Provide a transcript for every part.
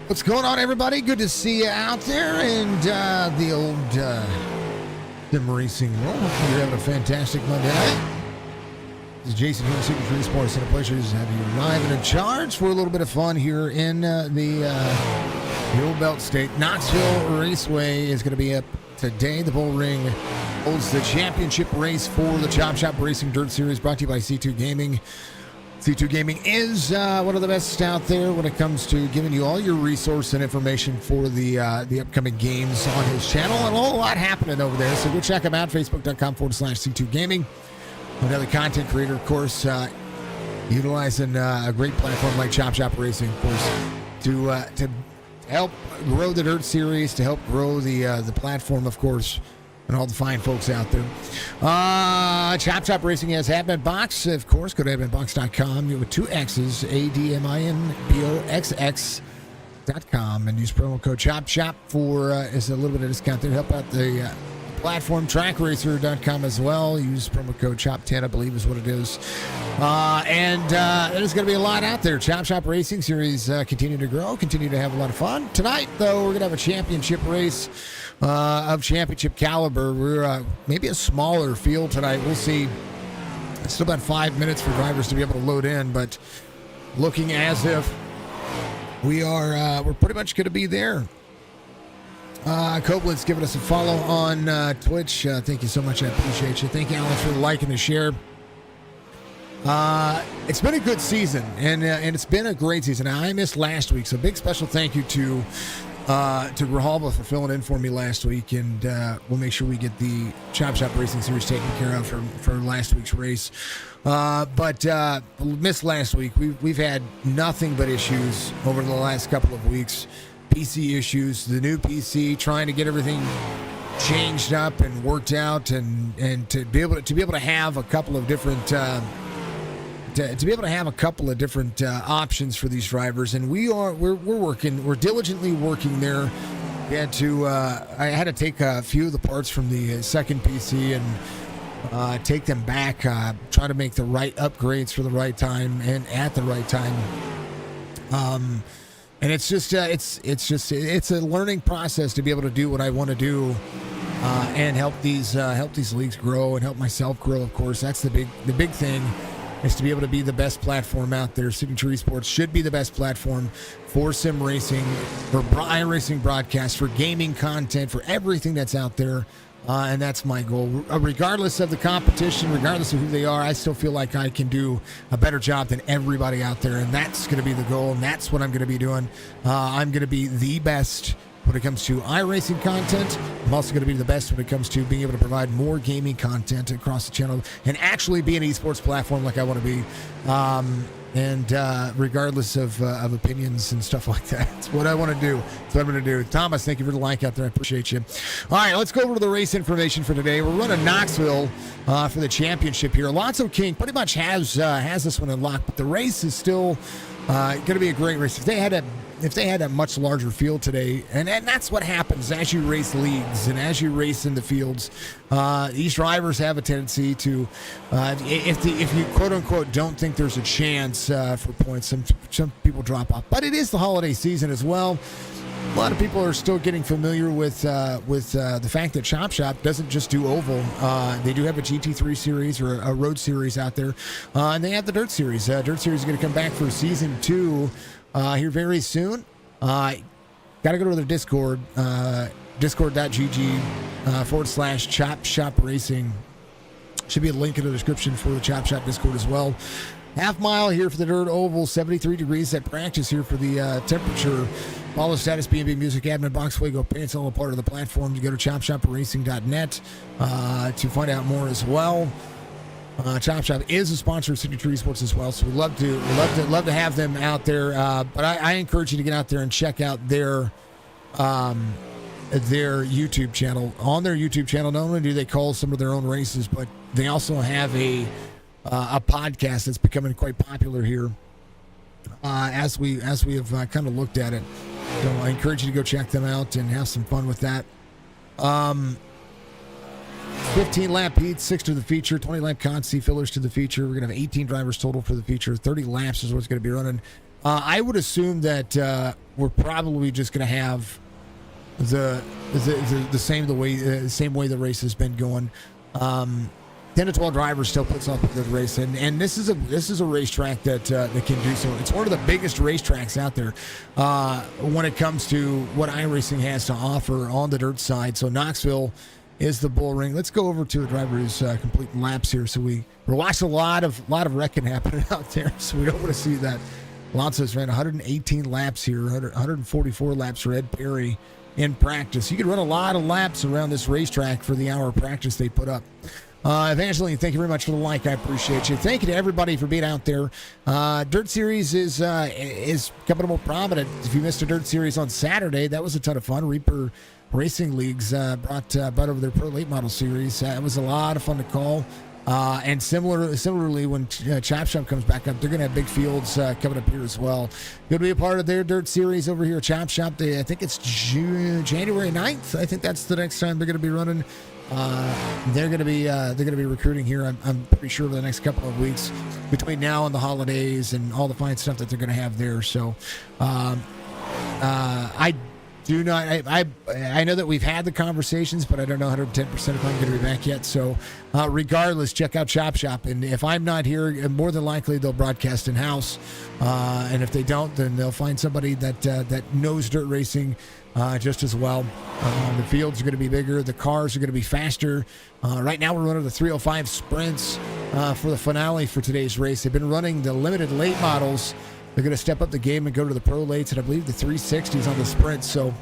What's going on, everybody? Good to see you out there in the old sim racing world. Hopefully you're having a fantastic Monday night. This is Jason here in Signature Sports, and a pleasure to have you live and in charge for a little bit of fun here in the Old Belt State. Knoxville Raceway is going to be up today. The Bull Ring holds the championship race for the Chop Shop Racing Dirt Series, brought to you by C2 Gaming. C2 Gaming is one of the best out there when it comes to giving you all your resource and information for the upcoming games on his channel. And a whole lot happening over there, so go check him out, facebook.com/C2 Gaming. Another content creator, of course, utilizing a great platform like Chop Shop Racing, of course, to help grow the Dirt Series, to help grow the platform, of course, and all the fine folks out there. Chop Shop Racing has Admin Box, of course. Go to adminbox.com with 2 X's, ADMINBOXX.com, and use promo code CHOPSHOP for is a little bit of discount there. Help out the platform. Trackracer.com as well. Use promo code CHOP10, I believe is what it is. And there's going to be a lot out there. Chop Shop Racing Series continue to grow, continue to have a lot of fun. Tonight, though, we're going to have a championship race of championship caliber. We're maybe a smaller field tonight. We'll see. It's still about 5 minutes for drivers to be able to load in, but looking as if we're pretty much going to be there. Copeland's giving us a follow on Twitch. Thank you so much. I appreciate you. Thank you, Alex, for the like and the share. It's been a good season, and it's been a great season. Now, I missed last week, so big special thank you to Grijalba for filling in for me last week, and we'll make sure we get the Chop Shop Racing Series taken care of for last week's race. But missed last week. We've had nothing but issues over the last couple of weeks. PC issues, the new PC, trying to get everything changed up and worked out, and to be able to have a couple of different options for these drivers. And we're diligently working there. We had to I had to take a few of the parts from the second PC and take them back, try to make the right upgrades for the right time and at the right time. And it's just it's a learning process to be able to do what I want to do, and help these leagues grow and help myself grow. Of course, that's the big thing, is to be able to be the best platform out there. Signature Esports should be the best platform for sim racing, for iRacing broadcasts, for gaming content, for everything that's out there. And that's my goal. Regardless of the competition, regardless of who they are, I still feel like I can do a better job than everybody out there. And that's going to be the goal, and that's what I'm going to be doing. I'm going to be the best when it comes to iRacing content. I'm also going to be the best when it comes to being able to provide more gaming content across the channel and actually be an esports platform like I want to be. And regardless of opinions and stuff like that, it's what I want to do. It's what I'm going to do. Thomas, thank you for the like out there. I appreciate you. All right, let's go over to the race information for today. We're running Knoxville for the championship here. Alonzo King pretty much has this one unlocked, but the race is still going to be a great race. If they had a much larger field today, and that's what happens as you race leagues and as you race in the fields. These drivers have a tendency to, if you quote unquote don't think there's a chance for points, some people drop off. But it is the holiday season as well. A lot of people are still getting familiar with the fact that Chop Shop doesn't just do oval. They do have a GT3 series or a road series out there, and they have the Dirt Series. Dirt Series is going to come back for season 2 here very soon. Got to go to their Discord, discord.gg /Chop Shop Racing. Should be a link in the description for the Chop Shop Discord as well. Half mile here for the Dirt Oval, 73 degrees at practice here for the temperature. Follow status, B&B Music, Admin Box, Fuego Pants, all a part of the platform. You go to chopshopracing.net to find out more as well. Chop Shop is a sponsor of Signature Esports as well, so we'd love to have them out there. But I encourage you to get out there and check out their YouTube channel. On their YouTube channel, not only do they call some of their own races, but they also have a podcast that's becoming quite popular here as we have kind of looked at it. So I encourage you to go check them out and have some fun with that. 15 lap heats, 6 to the feature, 20 lap consi fillers to the feature. We're going to have 18 drivers total for the feature. 30 laps is what's going to be running. I would assume that we're probably just going to have the same way the race has been going. 10 to 12 drivers still puts up a good race, and this is a racetrack that can do so. It's one of the biggest racetracks out there when it comes to what iRacing has to offer on the dirt side. So Knoxville is the bull ring. Let's go over to a driver who's completing laps here. So we're watching a lot of wrecking happening out there. So we don't want to see that. Alonso's ran 118 laps here, 144 laps for Ed Perry in practice. You could run a lot of laps around this racetrack for the hour of practice they put up. Evangeline, thank you very much for the like. I appreciate you. Thank you to everybody for being out there. Dirt Series is becoming more prominent. If you missed a Dirt Series on Saturday, that was a ton of fun. Reaper Racing Leagues brought over their Pro Late Model Series. It was a lot of fun to call. And similarly, when Chop Shop comes back up, they're going to have big fields coming up here as well. Going to be a part of their Dirt Series over here at Chop Shop. I think it's January 9th. I think that's the next time they're going to be running. They're going to be recruiting here. I'm pretty sure over the next couple of weeks between now and the holidays and all the fine stuff that they're going to have there. So, I do not. I know that we've had the conversations, but I don't know 110% if I'm going to be back yet. So, regardless, check out Chop Shop, and if I'm not here, more than likely they'll broadcast in house. And if they don't, then they'll find somebody that knows dirt racing just as well. The fields are going to be bigger. The cars are going to be faster. Right now, we're running the 305 sprints for the finale for today's race. They've been running the limited late models. They're going to step up the game and go to the pro lates, and I believe the 360s on the sprint. So you're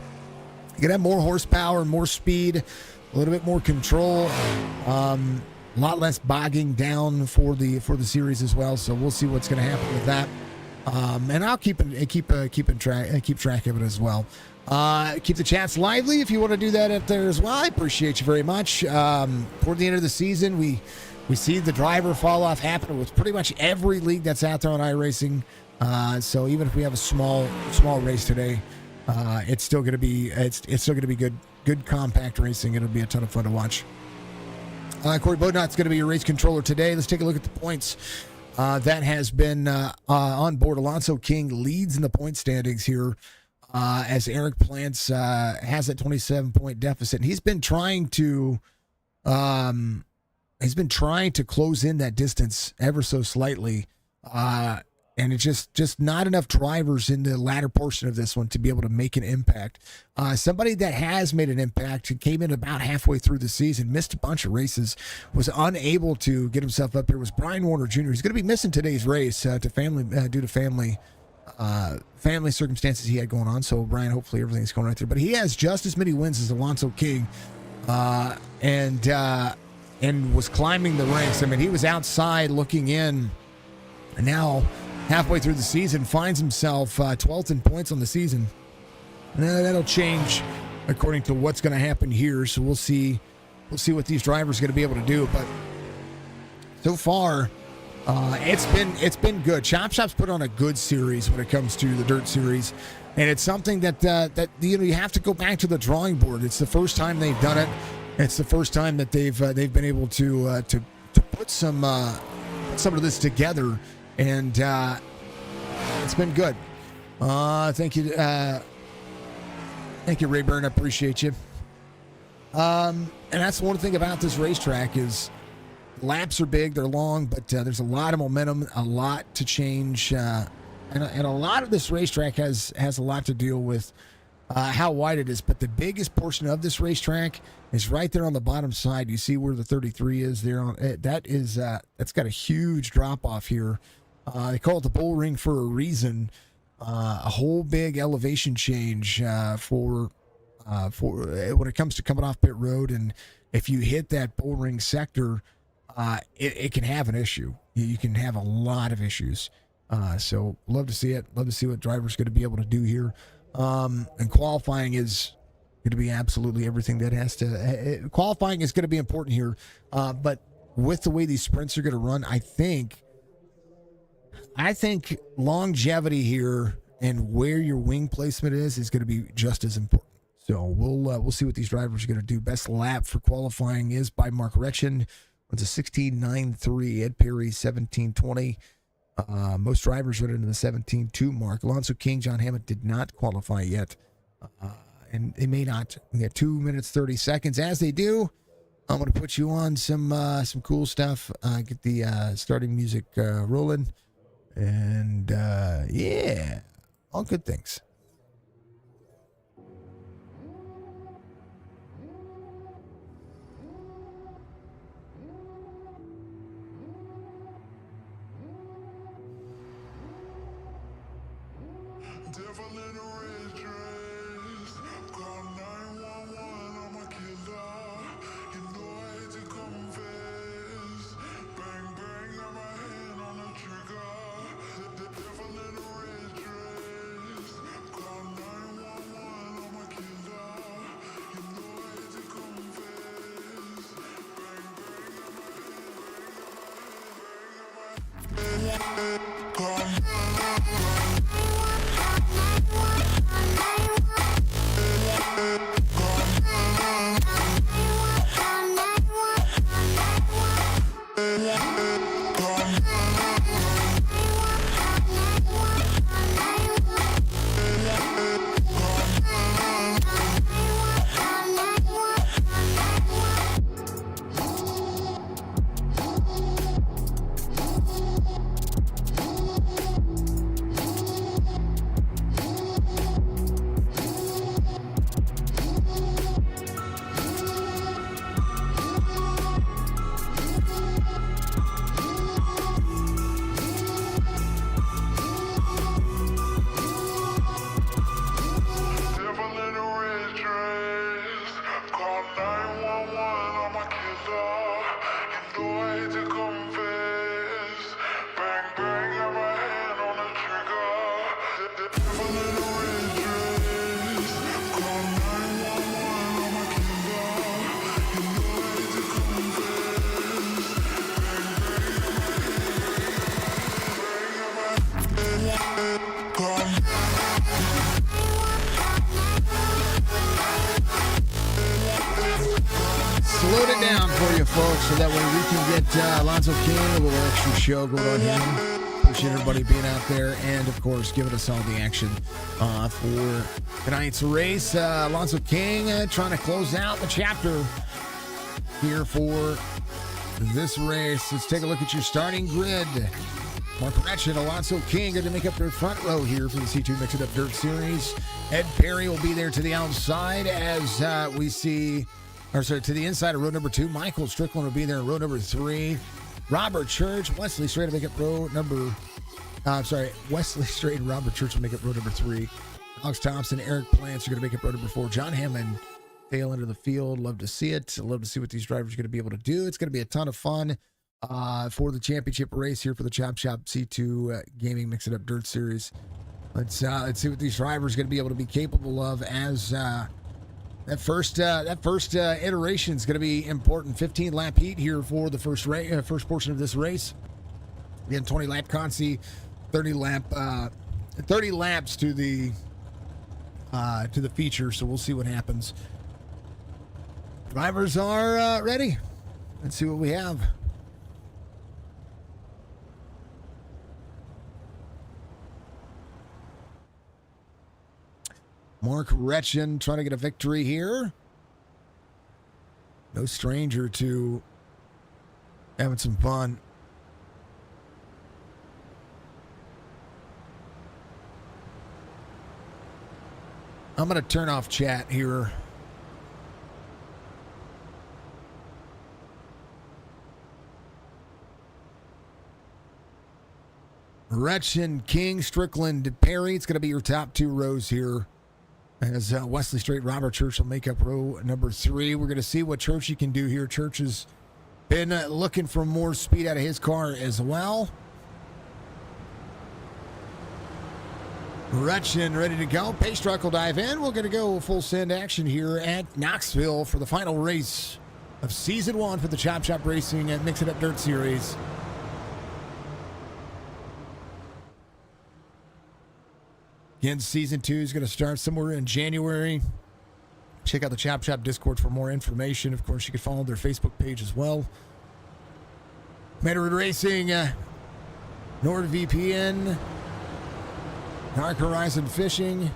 going to have more horsepower, more speed, a little bit more control, a lot less bogging down for the series as well. So we'll see what's going to happen with that. And I'll keep track of it as well. Keep the chats lively if you want to do that up there as well. I appreciate you very much. Toward the end of the season, we see the driver fall off happen with pretty much every league that's out there on iRacing. So even if we have a small race today, it's still going to be good compact racing. It'll be a ton of fun to watch. Corey Bodnot's going to be your race controller today. Let's take a look at the points. That has been on board. Alonso King leads in the point standings here as Eric Plants has that 27-point deficit. And he's been trying to close in that distance ever so slightly. And it's just not enough drivers in the latter portion of this one to be able to make an impact. Somebody that has made an impact, who came in about halfway through the season, missed a bunch of races, was unable to get himself up here, was Brian Warner Jr. He's going to be missing today's race due to family circumstances he had going on. So Brian, hopefully everything's going right there. But he has just as many wins as Alonso King, and was climbing the ranks. I mean, he was outside looking in, and now halfway through the season finds himself 12th in points on the season. That'll change according to what's going to happen here. So we'll see what these drivers are going to be able to do. But so far, it's been good. Chop Shop's put on a good series when it comes to the Dirt Series, and it's something that you have to go back to the drawing board. It's the first time they've done it. It's the first time that they've been able to put some of this together. And it's been good. Thank you, Rayburn. I appreciate you. And that's one thing about this racetrack is laps are big, they're long, but there's a lot of momentum, a lot to change, and a lot of this racetrack has a lot to deal with how wide it is. But the biggest portion of this racetrack is right there on the bottom side. You see where the 33 is there. That's got a huge drop off here. They call it the bull ring for a reason. A whole big elevation change for when it comes to coming off pit road, and if you hit that bull ring sector, it can have an issue. You can have a lot of issues. So love to see it. Love to see what driver's going to be able to do here. And qualifying is going to be absolutely everything that has to. Qualifying is going to be important here, but with the way these sprints are going to run, I think longevity here and where your wing placement is going to be just as important. So we'll see what these drivers are going to do. Best lap for qualifying is by Mark Retchen. It's a 16.93. Ed Perry 17.20. Most drivers running in the 17.2 mark. Alonso King, John Hammond did not qualify yet. And they may not. We got 2 minutes, 30 seconds. As they do, I'm going to put you on some cool stuff. Get the starting music rolling. And yeah, all good things. Slowed it down for you folks so that way we can get Alonso King a little extra show going on here. Appreciate everybody being out there and, of course, giving us all the action for tonight's race. Alonso King trying to close out the chapter here for this race. Let's take a look at your starting grid. Mark Retch and Alonso King going to make up their front row here for the C2 Mix It Up Dirt Series. Ed Perry will be there to the outside as we see, or sorry, to the inside of row number 2. Michael Strickland will be there in row number 3. Robert Church, Wesley Strait will make up row number, Wesley Strait and Robert Church will make up row number 3. Alex Thompson, Eric Plants are going to make up row number 4. John Hammond, tail end of the field. Love to see it. Love to see what these drivers are going to be able to do. It's going to be a ton of fun for the championship race here for the Chop Shop C2 Gaming Mix It Up Dirt Series. Let's see what these drivers are going to be able to be capable of as that first iteration is going to be important. 15 lap heat here for the first portion of this race. Again, 20 lap consi, 30 laps to the feature. So we'll see what happens. Drivers are ready. Let's see what we have. Mark Retchen trying to get a victory here. No stranger to having some fun. I'm going to turn off chat here. Retchen, King, Strickland, Perry. It's going to be your top 2 rows here. As Wesley Strait, Robert Church will make up row number 3. We're going to see what Church can do here. Church has been looking for more speed out of his car as well. Retchen ready to go. Pace truck will dive in. We're going to go full send action here at Knoxville for the final race of Season 1 for the Chop Shop Racing and Mix It Up Dirt Series. Again, Season 2 is going to start somewhere in January. Check out the Chop Shop Discord for more information. Of course, you can follow their Facebook page as well. Matterwood Racing NordVPN, Dark Horizon Fishing,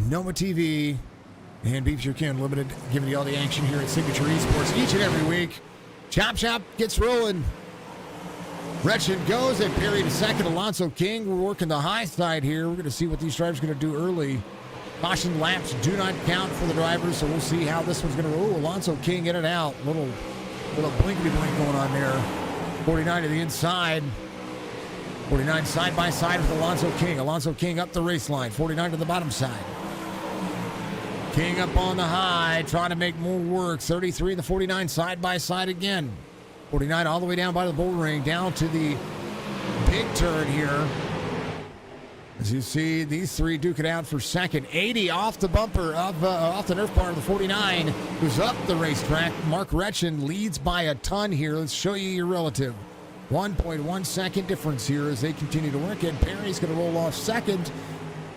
Noma TV, and Beef Jerky Unlimited, giving you all the action here at Signature Esports each and every week. Chop Chop gets rolling. Gretchen goes and Perry to second. Alonso King, we're working the high side here. We're going to see what these drivers are going to do early. Caution laps do not count for the drivers, so we'll see how this one's going to roll. Alonso King in and out. Little blinkety-blink going on there. 49 to the inside. 49 side by side with Alonso King. Alonso King up the race line. 49 to the bottom side. King up on the high, trying to make more work. 33 and the 49 side by side again. 49 all the way down by the bull ring, down to the big turn here. As you see, these three duke it out for second. 80 off the bumper of off the nerf bar of the 49, who's up the racetrack. Mark Retchen leads by a ton here. Let's show you your relative. 1.1 second difference here as they continue to work it. Perry's going to roll off second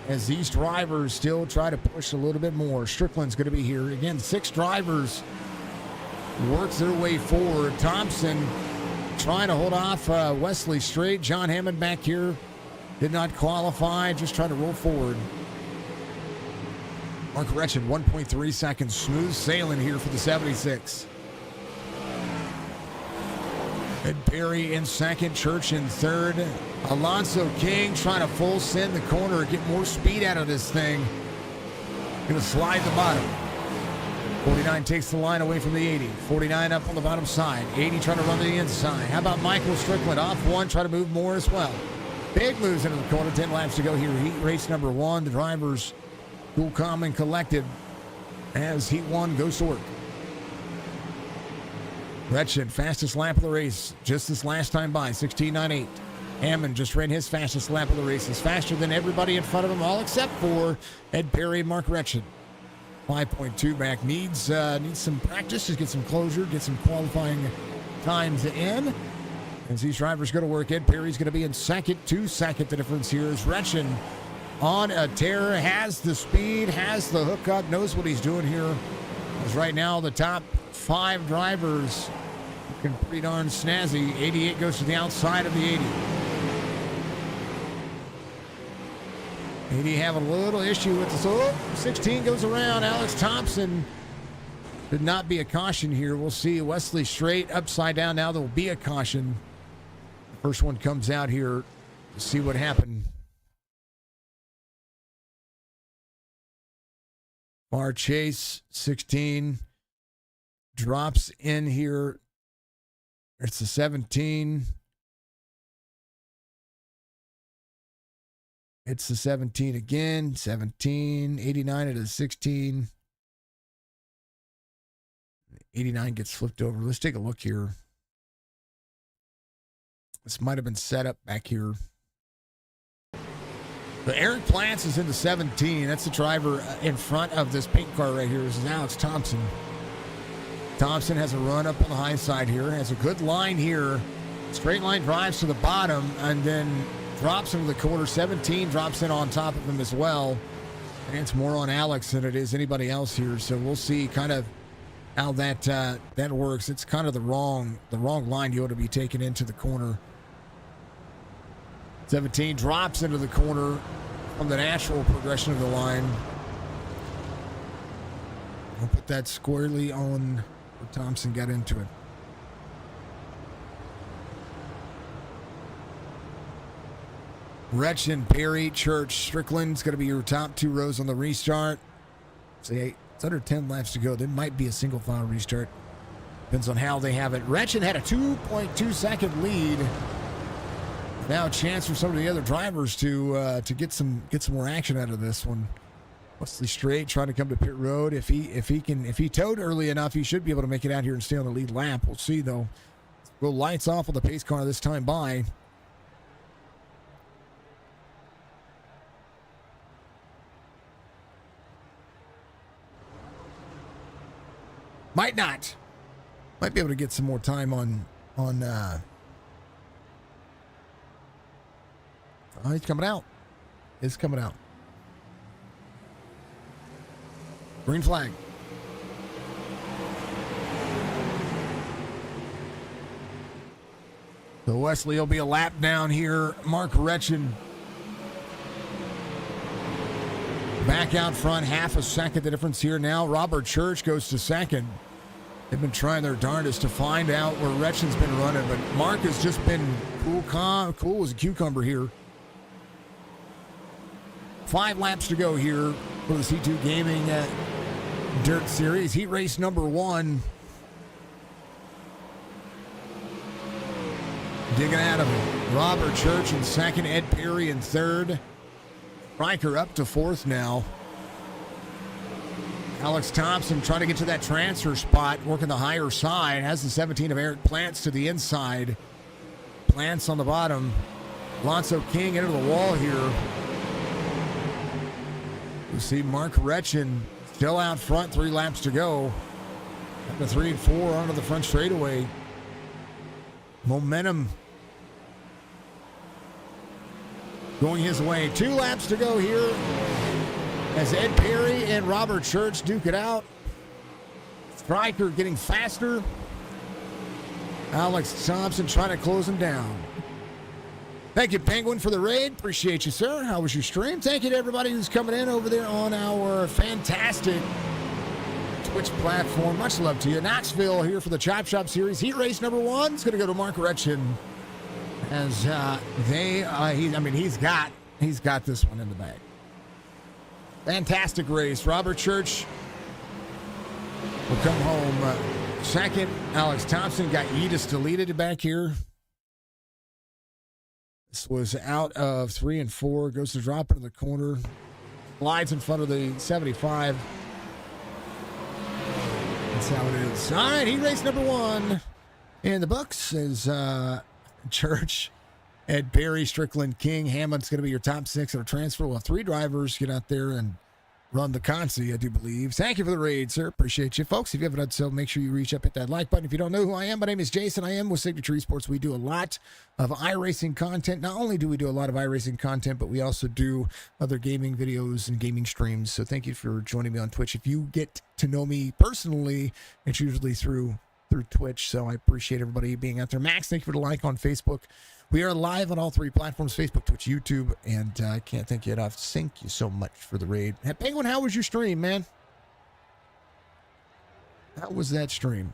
as these drivers still try to push a little bit more. Strickland's going to be here. Again, 6 drivers works their way forward. Thompson trying to hold off Wesley Straight. John Hammond back here did not qualify, just trying to roll forward. Mark Retchen, 1.3 seconds. Smooth sailing here for the 76. Ed Perry in second, Church in third. Alonso King trying to full send the corner, get more speed out of this thing. Gonna slide the bottom. 49 takes the line away from the 80. 49 up on the bottom side. 80 trying to run to the inside. How about Michael Strickland off one, try to move more as well. Big moves into the corner, 10 laps to go here. Heat race number 1. The drivers cool, calm, and collected as Heat 1 goes to work. Retchen, fastest lap of the race, just this last time by, 16.98. Hammond just ran his fastest lap of the race. Is faster than everybody in front of him, all except for Ed Perry and Mark Retchen. 5.2 back. Needs some practice, just get some closure, get some qualifying times in. As these drivers go to work, Ed Perry's going to be in second, 2 second. The difference here is Retchen on a tear, has the speed, has the hookup, knows what he's doing here. As right now, the top 5 drivers looking pretty darn snazzy. 88 goes to the outside of the 80. 80 having a little issue with this. Oh, 16 goes around. Alex Thompson. Could not be a caution here. We'll see. Wesley Straight upside down. Now there will be a caution. The first one comes out here to see what happened. Bar Chase, 16. Drops in here. It's the 17. It's the 17 again. 17. 89 to the 16. 89 gets flipped over. Let's take a look here. This might have been set up back here. But Eric Plants is in the 17. That's the driver in front of this pink car right here. This is Alex Thompson. Thompson has a run up on the high side here. Has a good line here. Straight line drives to the bottom and then drops into the corner. 17 drops in on top of him as well. And it's more on Alex than it is anybody else here. So we'll see kind of how that works. It's kind of the wrong line you ought to be taken into the corner. 17 drops into the corner from the natural progression of the line. I'll put that squarely on where Thompson got into it. Retchen, Perry, Church, Strickland's going to be your top 2 rows on the restart. Say it's under 10 laps to go. There might be a single file restart. Depends on how they have it. Retchen had a 2.2 second lead. Now a chance for some of the other drivers to get some more action out of this one. Wesley Straight trying to come to pit road. If he towed early enough, he should be able to make it out here and stay on the lead lap. We'll see though. Go lights off on the pace car this time by. Might not. Might be able to get some more time on oh, he's coming out. It's coming out. Green flag. So Wesley will be a lap down here. Mark Retchin back out front, half a second the difference here now. Robert Church goes to second. They've been trying their darndest to find out where Retchin's been running, but Mark has just been cool as a cucumber here. 5 laps to go here for the C2 Gaming Dirt Series. Heat race number 1. Digging out of it. Robert Church in second, Ed Perry in third. Riker up to 4th now. Alex Thompson trying to get to that transfer spot, working the higher side. Has the 17 of Eric Plants to the inside. Plants on the bottom. Alonso King into the wall here. You see Mark Retchin still out front, 3 laps to go. Up to 3 and 4 onto the front straightaway. Momentum going his way. 2 laps to go here as Ed Perry and Robert Church duke it out. Stryker getting faster. Alex Thompson trying to close him down. Thank you, Penguin, for the raid. Appreciate you, sir. How was your stream? Thank you to everybody who's coming in over there on our fantastic Twitch platform. Much love to you. Knoxville here for the Chop Shop Series. Heat race number 1 is going to go to Mark Retchin. As he's got this one in the bag. Fantastic race. Robert Church will come home second. Alex Thompson got Edis deleted back here. This was out of 3 and 4. Goes to drop into the corner. Slides in front of the 75. That's how it is. All right, heat race number 1 in the books is Church, Ed Perry, Strickland, King. Hammond's going to be your top 6 of a transfer. We'll have 3 drivers get out there and run the Consi, I do believe. Thank you for the raid, sir. Appreciate you, folks. If you haven't done so, make sure you reach up, hit that like button. If you don't know who I am, my name is Jason. I am with Signature Esports. We do a lot of iRacing content. Not only do we do a lot of iRacing content, but we also do other gaming videos and gaming streams. So thank you for joining me on Twitch. If you get to know me personally, it's usually through Twitch. So I appreciate everybody being out there. Max, thank you for the like on Facebook. We are live on all 3 platforms, Facebook, Twitch, YouTube, and I can't thank you enough. Thank you so much for the raid. Hey, Penguin, how was your stream, man? How was that stream?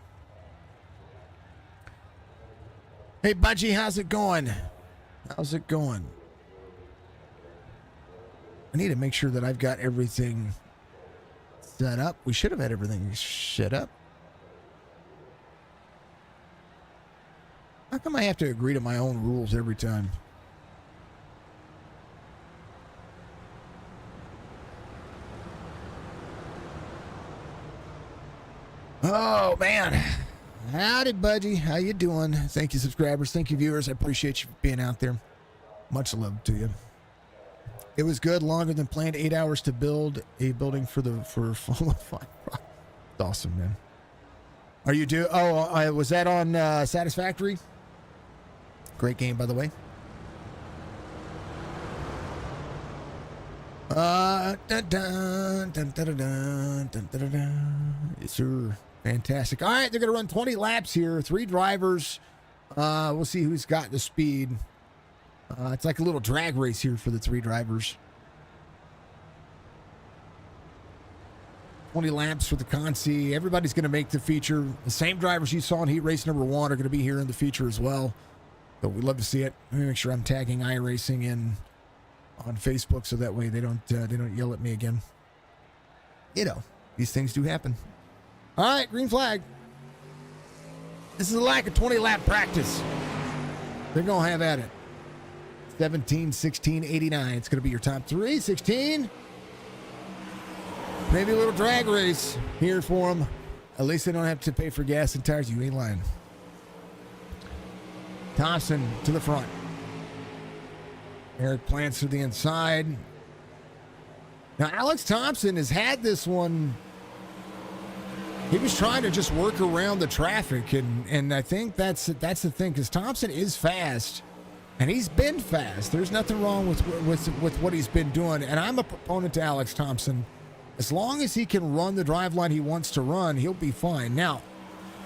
Hey, Budgie, how's it going? How's it going? I need to make sure that I've got everything set up. We should have had everything set up. How come I have to agree to my own rules every time? Oh, man. Howdy, Budgie. How you doing? Thank you, subscribers. Thank you, viewers. I appreciate you being out there. Much love to you. It was good. Longer than planned. 8 hours to build a building for full of fun. It's awesome, man. Are you was that on Satisfactory? Great game, by the way. Yes, sir. Fantastic. All right, they're going to run 20 laps here. 3 drivers. We'll see who's got the speed. It's like a little drag race here for the 3 drivers. 20 laps for the Consi. Everybody's going to make the feature. The same drivers you saw in heat race number 1 are going to be here in the feature as well. But we'd love to see it. Let me make sure I'm tagging iRacing in on Facebook so that way they don't yell at me again. You know, these things do happen. All right, green flag. This is a lack of 20 lap practice. They're going to have at it. 17, 16, 89. It's going to be your top 3. 16. Maybe a little drag race here for them. At least they don't have to pay for gas and tires. You ain't lying. Thompson to the front. Eric Plants to the inside. Now, Alex Thompson has had this one. He was trying to just work around the traffic, and I think that's the thing, because Thompson is fast, and he's been fast. There's nothing wrong with what he's been doing, and I'm a proponent to Alex Thompson. As long as he can run the drive line he wants to run, he'll be fine. Now,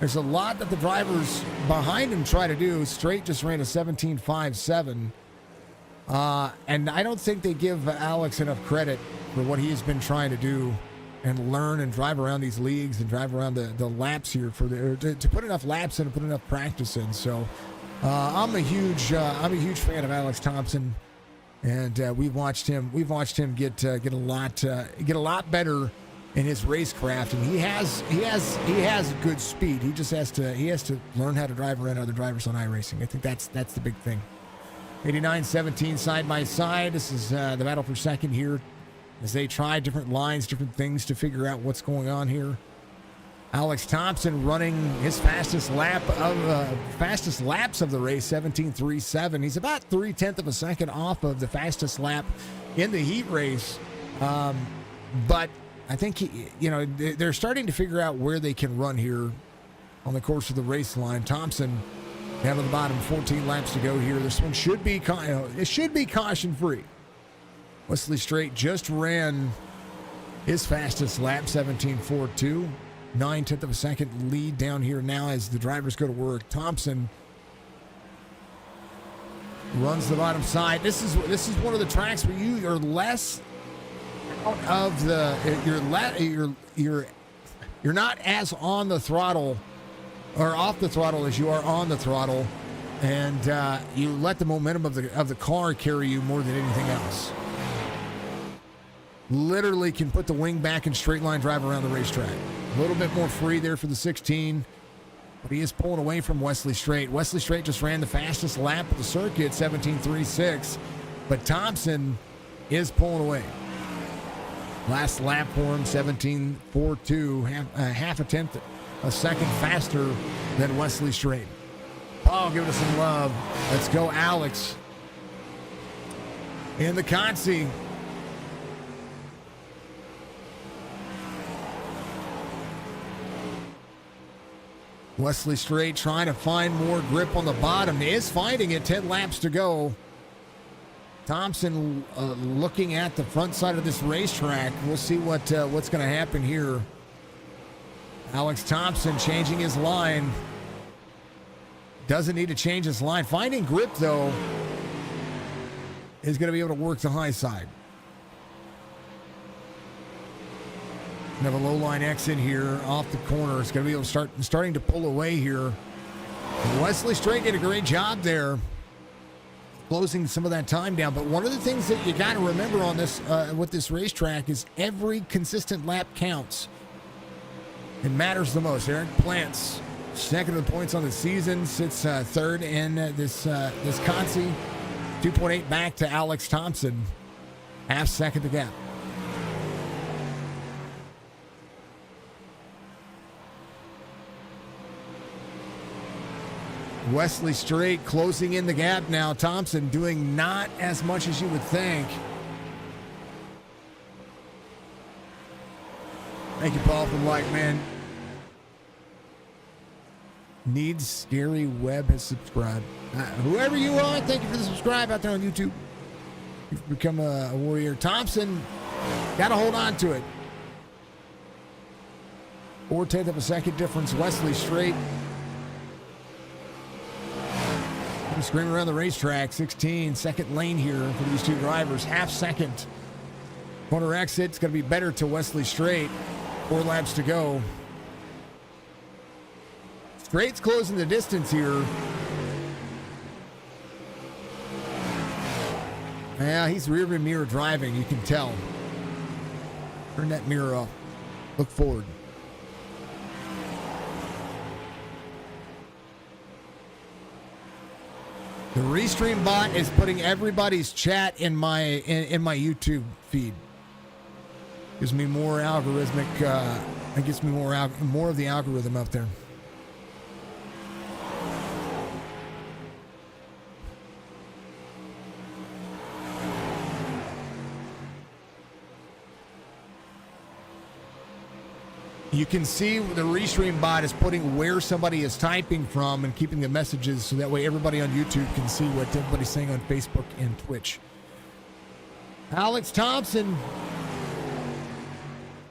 There's a lot that the drivers behind him try to do. Straight just ran a 17.57. And I don't think they give Alex enough credit for what he has been trying to do and learn and drive around these leagues and drive around the laps here to put enough laps in and put enough practice in. So I'm a huge fan of Alex Thompson, and we've watched him get a lot better in his racecraft, and he has good speed. He just has to learn how to drive around other drivers on iRacing. I think that's the big thing. 89-17 side by side. This is the battle for second here as they try different lines, different things to figure out what's going on here. Alex Thompson running his fastest laps of the race, 17.37. He's about 0.3 of a second off of the fastest lap in the heat race. But I think they're starting to figure out where they can run here on the course of the race line. Thompson down to the bottom, 14 laps to go here. This one should be caution free. Wesley Straight just ran his fastest lap, 17.42. 0.9 of a second lead down here now as the drivers go to work. Thompson runs the bottom side. This is one of the tracks where you're less out of the you're not as on the throttle or off the throttle as you are on the throttle, and you let the momentum of the car carry you more than anything else. Literally can put the wing back and straight line drive around the racetrack. A little bit more free there for the 16, but he is pulling away from Wesley Straight. Wesley Straight just ran the fastest lap of the circuit, 17.36, but Thompson is pulling away. Last lap for him, 17.42, half a tenth a second faster than Wesley Straight. Paul giving us some love. Let's go, Alex. In the Consi. Wesley Straight trying to find more grip on the bottom. He is finding it. 10 laps to go. Thompson looking at the front side of this racetrack. We'll see what's going to happen here. Alex Thompson changing his line. Doesn't need to change his line. Finding grip, though, is going to be able to work the high side. We have a low line exit here off the corner. It's going to be able to starting to pull away here. Wesley Straight did a great job there, closing some of that time down. But one of the things that you got to remember on this with this racetrack is every consistent lap counts. It matters the most. Eric Plants, second of the points on the season, sits third in this Consi. 2.8 back to Alex Thompson. Half second to gap. Wesley Straight closing in the gap now. Thompson doing not as much as you would think. Thank you, Paul, for the like, man. Needs Scary Web has subscribed. Whoever you are, thank you for the subscribe out there on YouTube. You've become a warrior. Thompson, got to hold on to it. 0.4 of a second difference. Wesley Straight screaming around the racetrack. 16, second lane here for these two drivers. Half second. Corner exit. It's going to be better to Wesley Straight. 4 laps to go. Straight's closing the distance here. Yeah, he's rearview mirror driving. You can tell. Turn that mirror off. Look forward. The Restream bot is putting everybody's chat in my YouTube feed. Gives me more algorithmic. It gives me more of the algorithm up there. You can see the Restream bot is putting where somebody is typing from and keeping the messages so that way everybody on YouTube can see what everybody's saying on Facebook and Twitch. Alex Thompson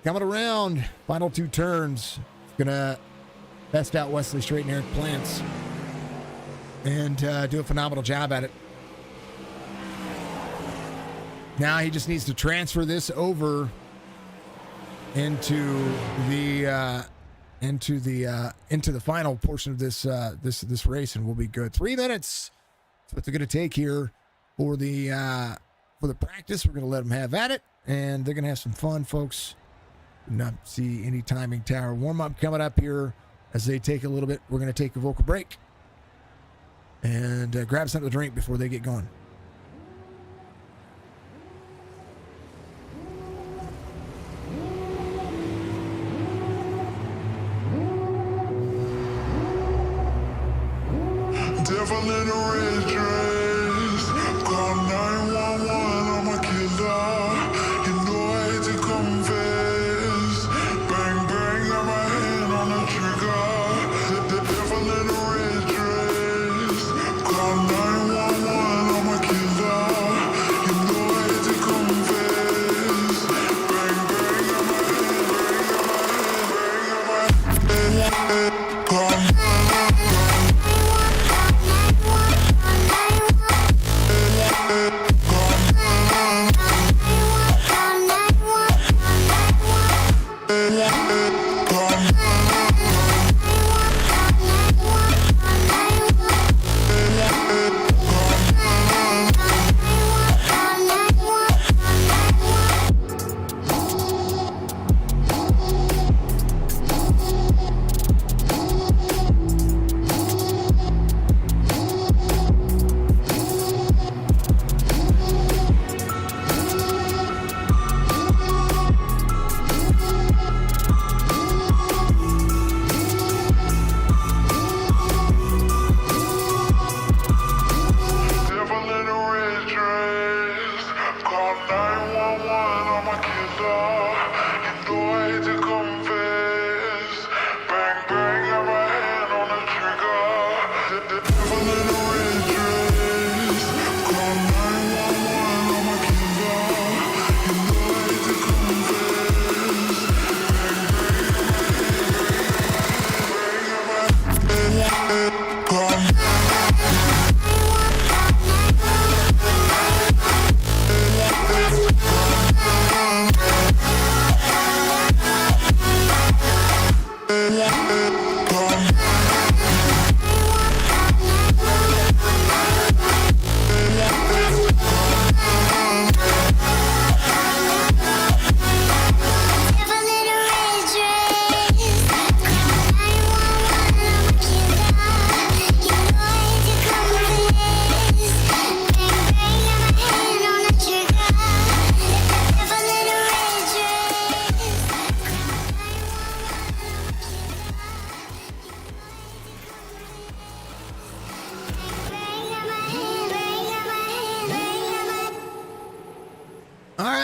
coming around. Final 2 turns. Gonna best out Wesley Straight and Eric Plants, and do a phenomenal job at it. Now he just needs to transfer this over into the final portion of this race, and we'll be good. 3 minutes. That's what they're going to take here for the practice. We're going to let them have at it, and they're going to have some fun, folks. Not see any timing tower warm up coming up here as they take a little bit. We're going to take a vocal break and grab something to drink before they get going. Devil in a red dress, call 911, I'm a killer. You know I hate to confess. Bang, bang, got my hand on the trigger. The devil in a red dress, call 911, I'm a killer. You know I hate to confess. Bang, bang, got my hand, bang, got my hand, call.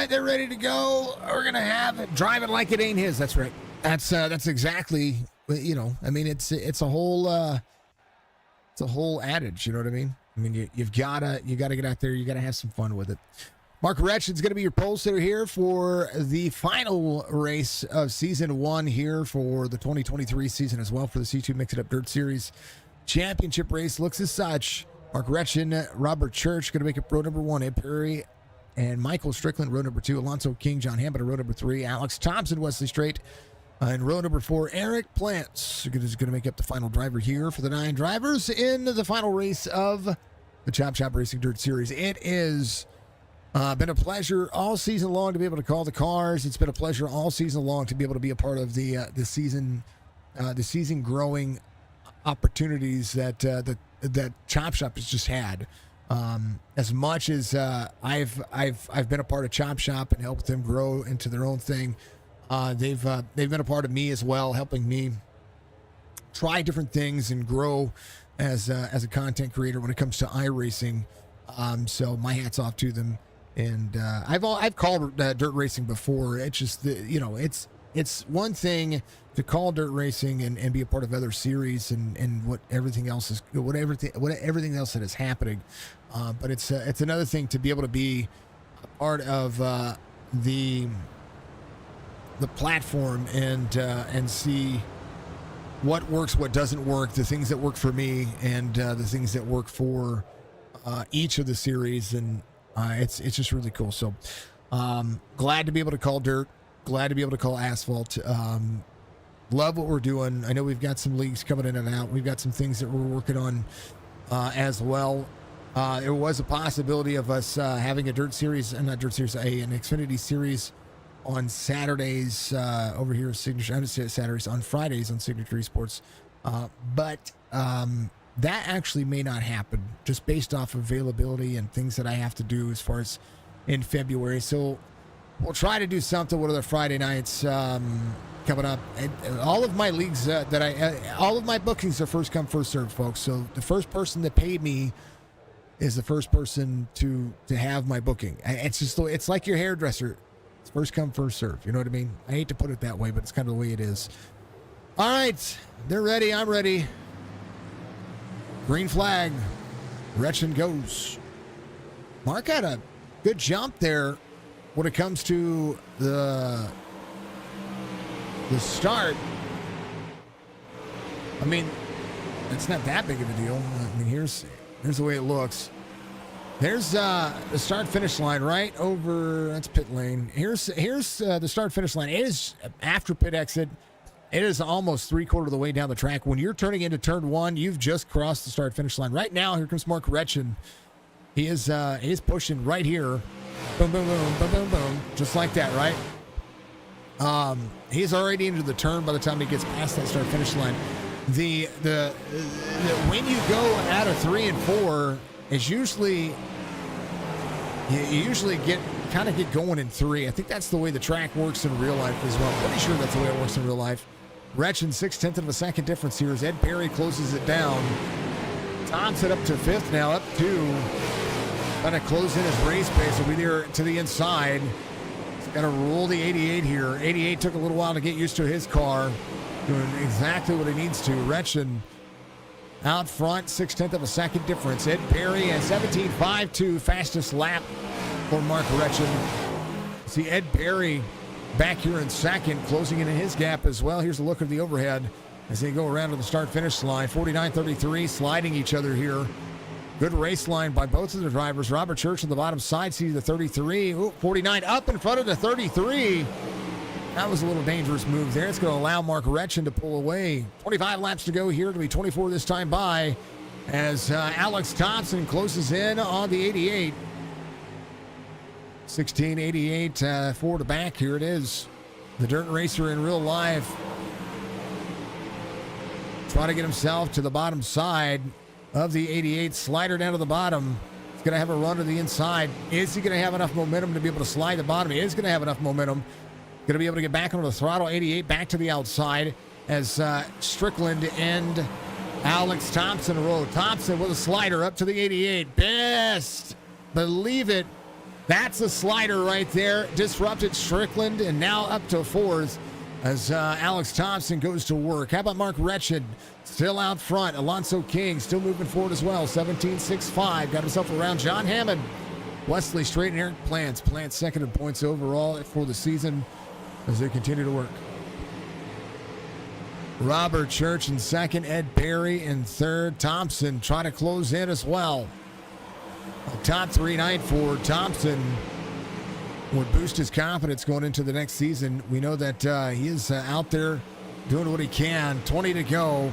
They're ready to go. We're gonna have it. Drive it like it ain't his. That's right. That's exactly. You know. I mean, it's a whole adage. You know what I mean? I mean, you gotta get out there. You gotta have some fun with it. Mark Retchen's gonna be your pole sitter here for the final race of season 1 here for the 2023 season as well for the C2 Mix It Up Dirt Series championship race. Looks as such. Mark Retchen, Robert Church gonna make it row number 1. Ed Perry and Michael Strickland, row number 2. Alonso King, John Hammond, row number 3. Alex Thompson, Wesley Straight, and row number 4. Eric Plants is going to make up the final driver here for the 9 drivers in the final race of the Chop Shop Racing Dirt Series. It is been a pleasure all season long to be able to call the cars. It's been a pleasure all season long to be able to be a part of the season growing opportunities that Chop Shop has just had. As much as I've been a part of Chop Shop and helped them grow into their own thing, they've been a part of me as well, helping me try different things and grow as a content creator when it comes to iRacing. So my hat's off to them. And I've called dirt racing before. It's just it's one thing to call dirt racing and be a part of other series and what everything else that is happening. But it's another thing to be able to be a part of the platform and see what works, what doesn't work, the things that work for me, and the things that work for each of the series, and it's just really cool. So glad to be able to call dirt, glad to be able to call asphalt. Love what we're doing. I know we've got some leagues coming in and out. We've got some things that we're working on as well. There was a possibility of us having a dirt series, not dirt series, an Xfinity series on Saturdays over here at Signature. I would say Saturdays, on Fridays on Signature Esports. But that actually may not happen just based off availability and things that I have to do as far as in February. So we'll try to do something with other Friday nights coming up. And all of my leagues all of my bookings are first come, first served, folks. So the first person that paid me is the first person to have my booking. It's just, it's like your hairdresser. It's first come, first serve. You know what I mean? I hate to put it that way, but it's kind of the way it is. All right. They're ready. I'm ready. Green flag. Gretchen goes. Mark had a good jump there when it comes to the start. I mean, it's not that big of a deal. I mean, here's the way it looks. There's the start finish line right over. That's pit lane. Here's the start finish line. It is after pit exit. It is almost 3/4 of the way down the track. When you're turning into turn one, you've just crossed the start finish line. Right now, here comes Mark Gretchen. He is pushing right here. Boom, boom, boom, boom, boom, boom, just like that, right? He's already into the turn by the time he gets past that start finish line. The when you go out of 3 and 4, it's usually you usually get going in 3. I think that's the way the track works in real life as well. I'm pretty sure that's the way it works in real life. Gretchen 0.6 of a second difference here as Ed Perry closes it down. Thompson up to 5th now, up 2. Trying to close in his race pace. Will be there to the inside. He's got to roll the 88 here. 88 took a little while to get used to his car. Doing exactly what he needs to. Gretchen out front, 0.6 of a second difference. Ed Perry at 17.52, fastest lap for Mark Gretchen. See Ed Perry back here in second, closing in his gap as well. Here's a look at the overhead as they go around to the start-finish line. 49.33, sliding each other here. Good race line by both of the drivers. Robert Church on the bottom side, see the 33. Ooh, 49 up in front of the 33. That was a little dangerous move there. It's going to allow Mark Gretchen to pull away. 25 laps to go here. To be 24 this time by as Alex Thompson closes in on the 88. 16.88 forward to back. Here it is. The dirt racer in real life. Trying to get himself to the bottom side of the 88. Slider down to the bottom. He's going to have a run to the inside. Is he going to have enough momentum to be able to slide the bottom? He is going to have enough momentum. Going to be able to get back onto the throttle. 88 back to the outside as Strickland and Alex Thompson roll. Thompson with a slider up to the 88. Best believe it. That's a slider right there. Disrupted Strickland and now up to 4th as Alex Thompson goes to work. How about Mark Gretchen? Still out front. Alonso King still moving forward as well. 17.65. Got himself around John Hammond. Wesley Strait and Eric Plants. Plants second in points overall for the season as they continue to work. Robert Church in second. Ed Perry in third. Thompson trying to close in as well. A top 3 night for Thompson would boost his confidence going into the next season. We know that he is out there doing what he can. 20 to go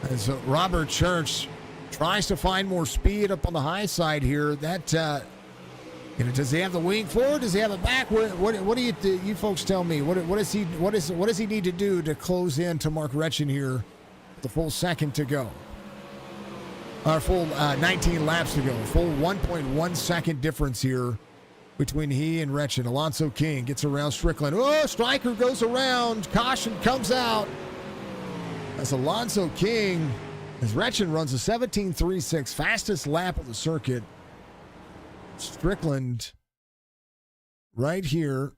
as Robert Church tries to find more speed up on the high side here. That does he have the wing forward? Does he have it back? What do you folks tell me? What does he need to do to close in to Mark Gretchen here? The full second to go. Our full 19 laps to go. Full 1.1 second difference here between he and Gretchen. Alonso King gets around Strickland. Oh, Stryker goes around. Caution comes out. That's Alonso King as Gretchen runs a 17.36, fastest lap of the circuit. Strickland right here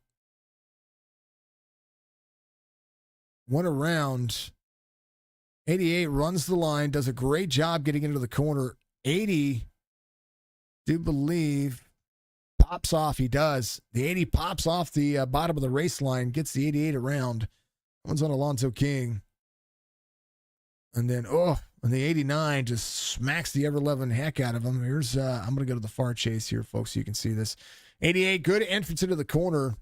went around. 88 runs the line, does a great job getting into the corner. 80, do believe, pops off. He does. The 80 pops off the bottom of the race line, gets the 88 around. One's on Alonso King. And then, and the 89 just smacks the ever-loving heck out of him. Here's, I'm going to go to the far chase here, folks, so you can see this. 88, good entrance into the corner.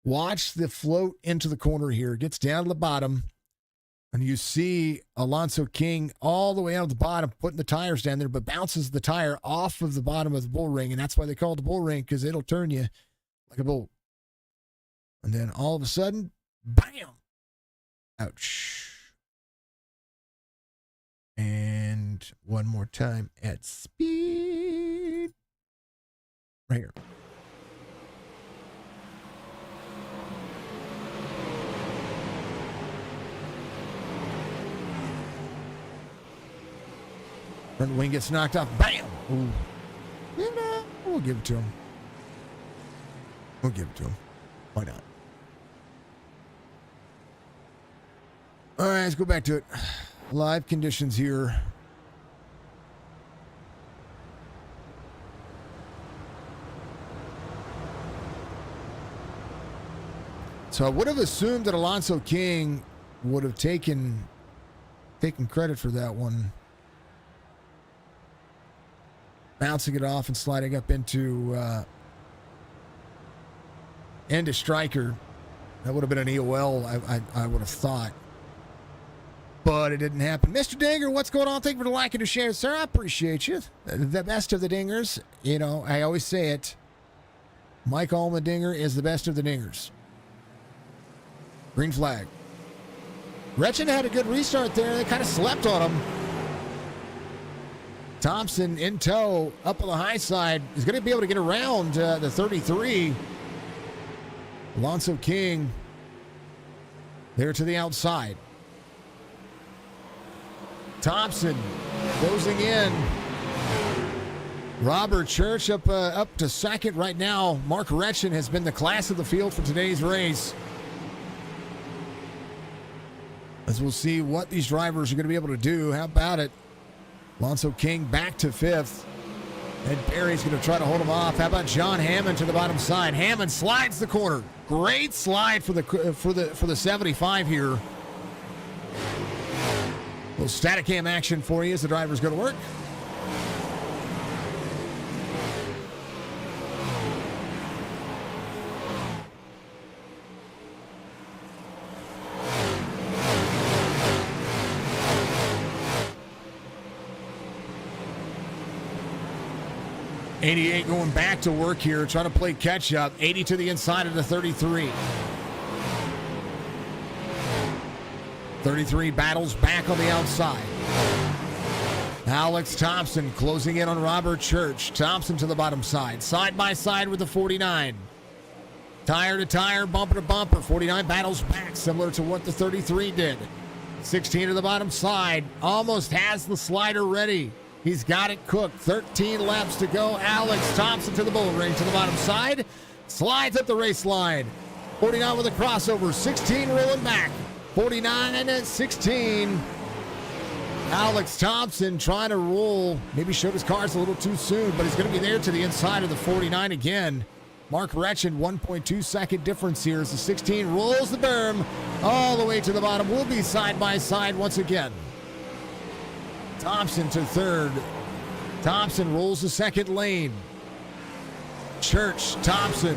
Watch the float into the corner here. Gets down to the bottom. And you see Alonso King all the way out of the bottom, putting the tires down there, but bounces the tire off of the bottom of the bull ring. And that's why they call it the bull ring, because it'll turn you like a bull. And then all of a sudden, bam! Ouch. And one more time at speed. Right here. Front wing gets knocked off. Bam! Ooh. We'll give it to him. We'll give it to him. Why not? All right, let's go back to it. Live conditions here. So I would have assumed that Alonso King would have taken credit for that one. Bouncing it off and sliding up into Stryker. That would have been an EOL, I would have thought. But it didn't happen. Mr. Dinger, what's going on? Thank you for the like and the share, sir. I appreciate you. The best of the dingers. You know, I always say it. Mike Allman Dinger is the best of the dingers. Green flag. Gretchen had a good restart there. They kind of slept on him. Thompson in tow, up on the high side, is going to be able to get around the 33. Alonso King there to the outside. Thompson closing in. Robert Church up to second right now. Mark Retchen has been the class of the field for today's race. As we'll see what these drivers are going to be able to do. How about it? Alonso King back to fifth. Ed Perry's going to try to hold him off. How about John Hammond to the bottom side? Hammond slides the corner. Great slide for the 75 here. A little static cam action for you as the driver's going to work. '88 going back to work here, trying to play catch up. 80 to the inside of the 33. 33 battles back on the outside. Alex Thompson closing in on Robert Church. Thompson to the bottom side. Side by side with the 49. Tire to tire, bumper to bumper. 49 battles back, similar to what the 33 did. 16 to the bottom side. Almost has the slider ready. He's got it cooked. 13 laps to go. Alex Thompson to the bull ring to the bottom side. Slides up the race line. 49 with a crossover. 16 rolling back. 49 and 16. Alex Thompson trying to roll. Maybe showed his cars a little too soon, but he's going to be there to the inside of the 49 again. Mark Retchen, 1.2 second difference here as the 16 rolls the berm all the way to the bottom. We'll be side by side once again. Thompson to third. Thompson rolls the second lane. Church, Thompson,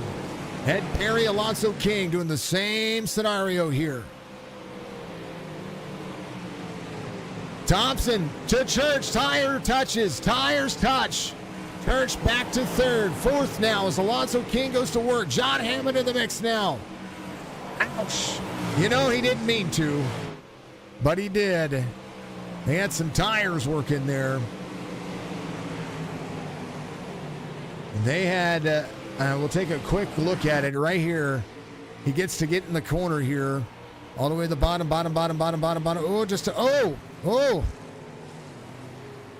Ed Perry, Alonso King doing the same scenario here. Thompson to Church, tire touches, tires touch. Church back to third. Fourth now as Alonso King goes to work. John Hammond in the mix now. Ouch. You know he didn't mean to, but he did. They had some tires working there. They had, we'll take a quick look at it right here. He gets to get in the corner here. All the way to the bottom. Oh,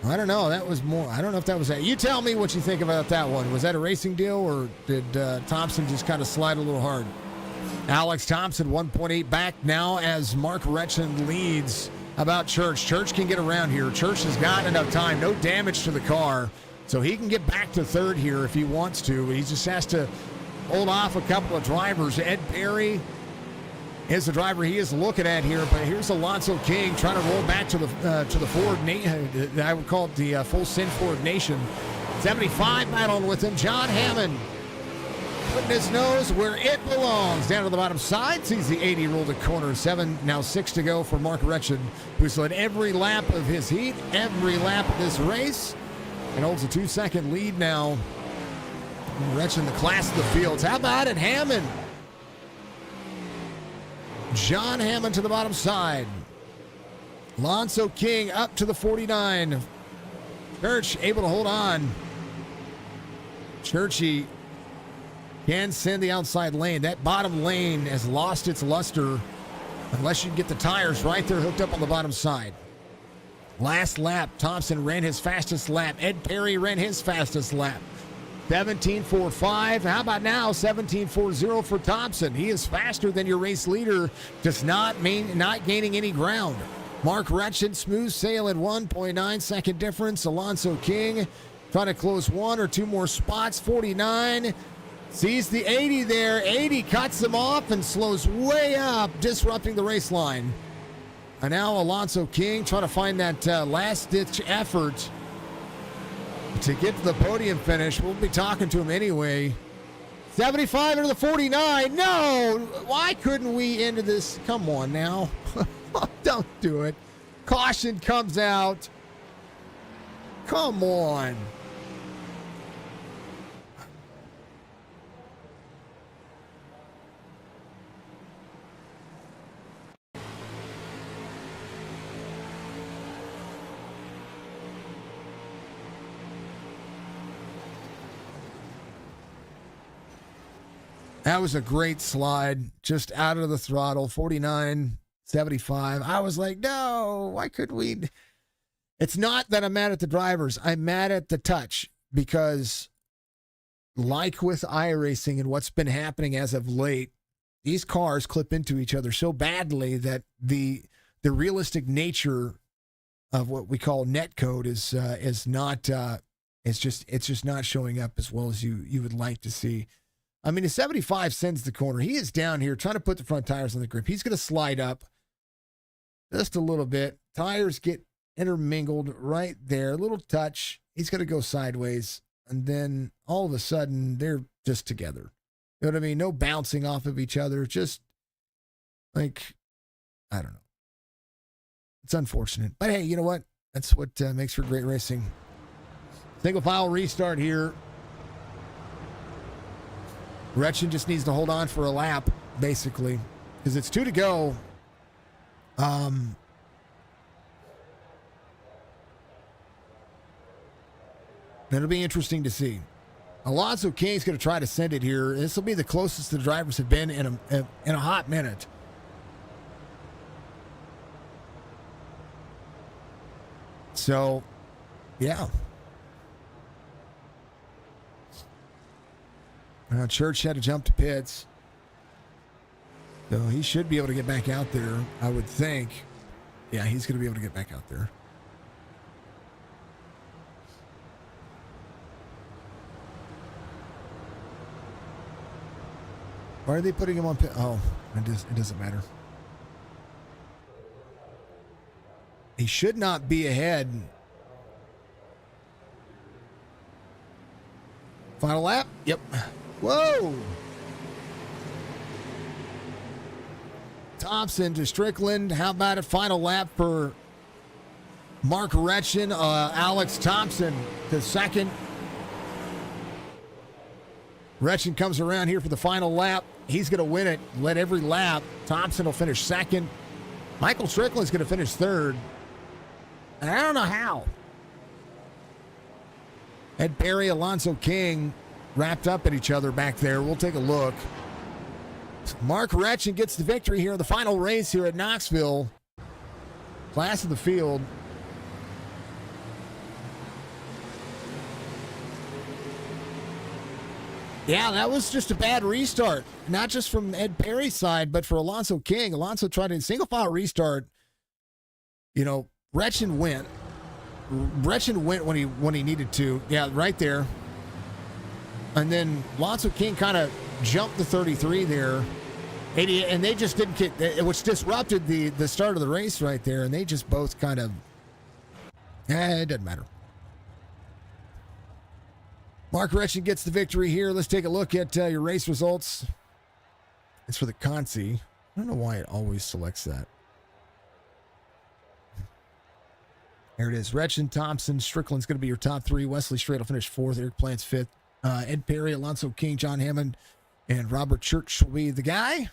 I don't know. That was more. I don't know if that was that. You tell me what you think about that one. Was that a racing deal, or did Thompson just kind of slide a little hard? Alex Thompson, 1.8 back now as Mark Retchen leads. About Church. Church can get around here. Church has got enough time. No damage to the car. So he can get back to third here if he wants to. He just has to hold off a couple of drivers. Ed Perry is the driver he is looking at here. But here's Alonso King trying to roll back to the Ford. I would call it the full Sin Ford Nation. 75 battling with him. John Hammond putting his nose where it belongs. Down to the bottom side. Sees the 80 roll to corner 7. Now 6 to go for Mark Retchen, who's led every lap of his heat, every lap of this race, and holds a 2-second lead now. Retchen, the class of the fields. How about it, Hammond? John Hammond to the bottom side. Alonso King up to the 49. Church able to hold on. Churchy can send the outside lane. That bottom lane has lost its luster unless you get the tires right there hooked up on the bottom side. Last lap, Thompson ran his fastest lap. Ed Perry ran his fastest lap. 17.45. How about now? 17.40 for Thompson. He is faster than your race leader, just not gaining any ground. Mark Retchen, smooth sail at 1.9 second difference. Alonso King trying to close 1 or 2 more spots. 49 sees the 80 there. 80 cuts him off and slows way up, disrupting the race line. And now Alonso King trying to find that last-ditch effort to get to the podium finish. We'll be talking to him anyway. 75 into the 49. No! Why couldn't we end this? Come on now. Don't do it. Caution comes out. Come on. That was a great slide, just out of the throttle, 49, 75. I was like, no, why couldn't we? It's not that I'm mad at the drivers. I'm mad at the touch because, like with iRacing and what's been happening as of late, these cars clip into each other so badly that the realistic nature of what we call netcode is not it's just not showing up as well as you would like to see. I mean, a 75 sends the corner. He is down here trying to put the front tires on the grip. He's going to slide up just a little bit. Tires get intermingled right there. A little touch. He's going to go sideways. And then all of a sudden, they're just together. You know what I mean? No bouncing off of each other. Just like, I don't know. It's unfortunate. But hey, you know what? That's what makes for great racing. Single file restart here. Retchen just needs to hold on for a lap, basically, because it's 2 to go. It'll be interesting to see. Alonso King's going to try to send it here. This will be the closest the drivers have been in a hot minute. So, yeah. Church had to jump to pits. So he should be able to get back out there, I would think. Yeah, he's going to be able to get back out there. Why are they putting him on pit? Oh, it doesn't matter. He should not be ahead. Final lap? Yep. Whoa! Thompson to Strickland. How about a final lap for Mark Retchen? Alex Thompson to second. Retchen comes around here for the final lap. He's going to win it. Led every lap. Thompson will finish second. Michael Strickland's going to finish third. And I don't know how. Ed Perry, Alonso King wrapped up at each other back there. We'll take a look. Mark Retchen gets the victory here in the final race here at Knoxville. Class of the field. Yeah, that was just a bad restart. Not just from Ed Perry's side, but for Alonso King. Alonso tried a single file restart. You know, Retchen went. Retchen went when he needed to. Yeah, right there. And then Alonso King kind of jumped the 33 there. And they just didn't get, which disrupted the start of the race right there, and they just both kind of, it doesn't matter. Mark Retchen gets the victory here. Let's take a look at your race results. It's for the Consi. I don't know why it always selects that. There it is. Retchen, Thompson, Strickland's going to be your top three. Wesley Strait will finish fourth. Eric Plants fifth. Ed Perry, Alonso King, John Hammond, and Robert Church will be the guy.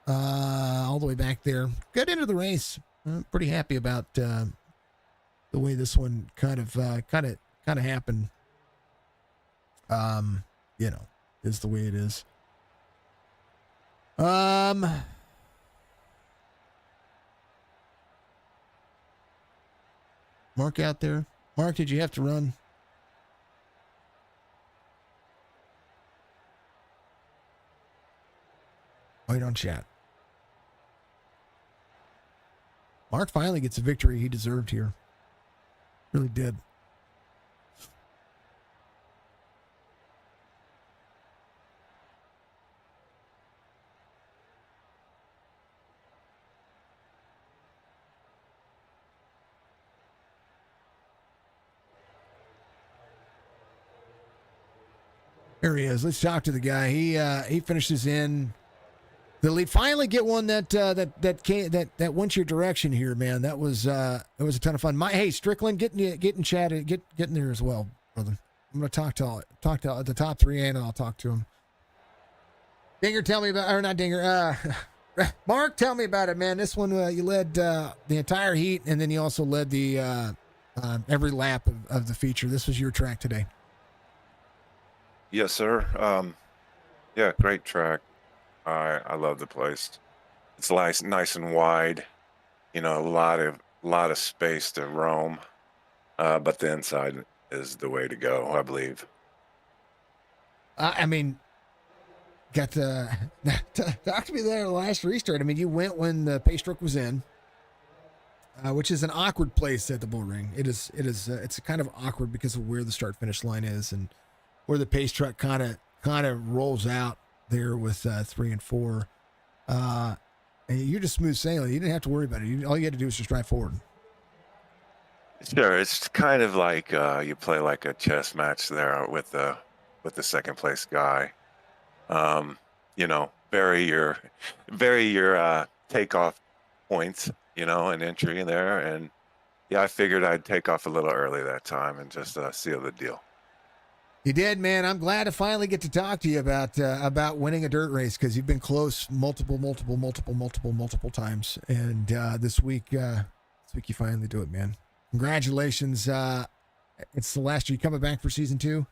All the way back there. Good end of the race. I'm pretty happy about the way this one kind of happened. Is the way it is. Mark out there. Mark, did you have to run? Wait on chat. Mark finally gets a victory he deserved here. Really did. There he is. Let's talk to the guy. He finishes in the lead. Finally get one that went your direction here, man. That was it was a ton of fun. Hey, Strickland, getting chatted, getting there as well, brother. I'm gonna talk to the top three, and I'll talk to him. Dinger, tell me about, or not Dinger. Mark, tell me about it, man. This one you led the entire heat, and then you also led the every lap of the feature. This was your track today. Yes, sir. Yeah, great track. I love the place. It's nice and wide. You know, a lot of space to roam. But the inside is the way to go, I believe. I mean, got to talk to me there the last restart. I mean, you went when the pace truck was in, which is an awkward place at the bull ring. It's kind of awkward because of where the start finish line is and where the pace truck kind of rolls out there with 3 and 4. And you're just smooth sailing. You didn't have to worry about it. All you had to do was just drive forward. Sure, it's kind of like you play like a chess match there with the second place guy. You know, vary your takeoff points, you know, and entry there. And yeah, I figured I'd take off a little early that time and just seal the deal. You did, man. I'm glad to finally get to talk to you about winning a dirt race, because you've been close multiple times, and this week you finally do it, man. Congratulations. It's the last year. You coming back for season 2?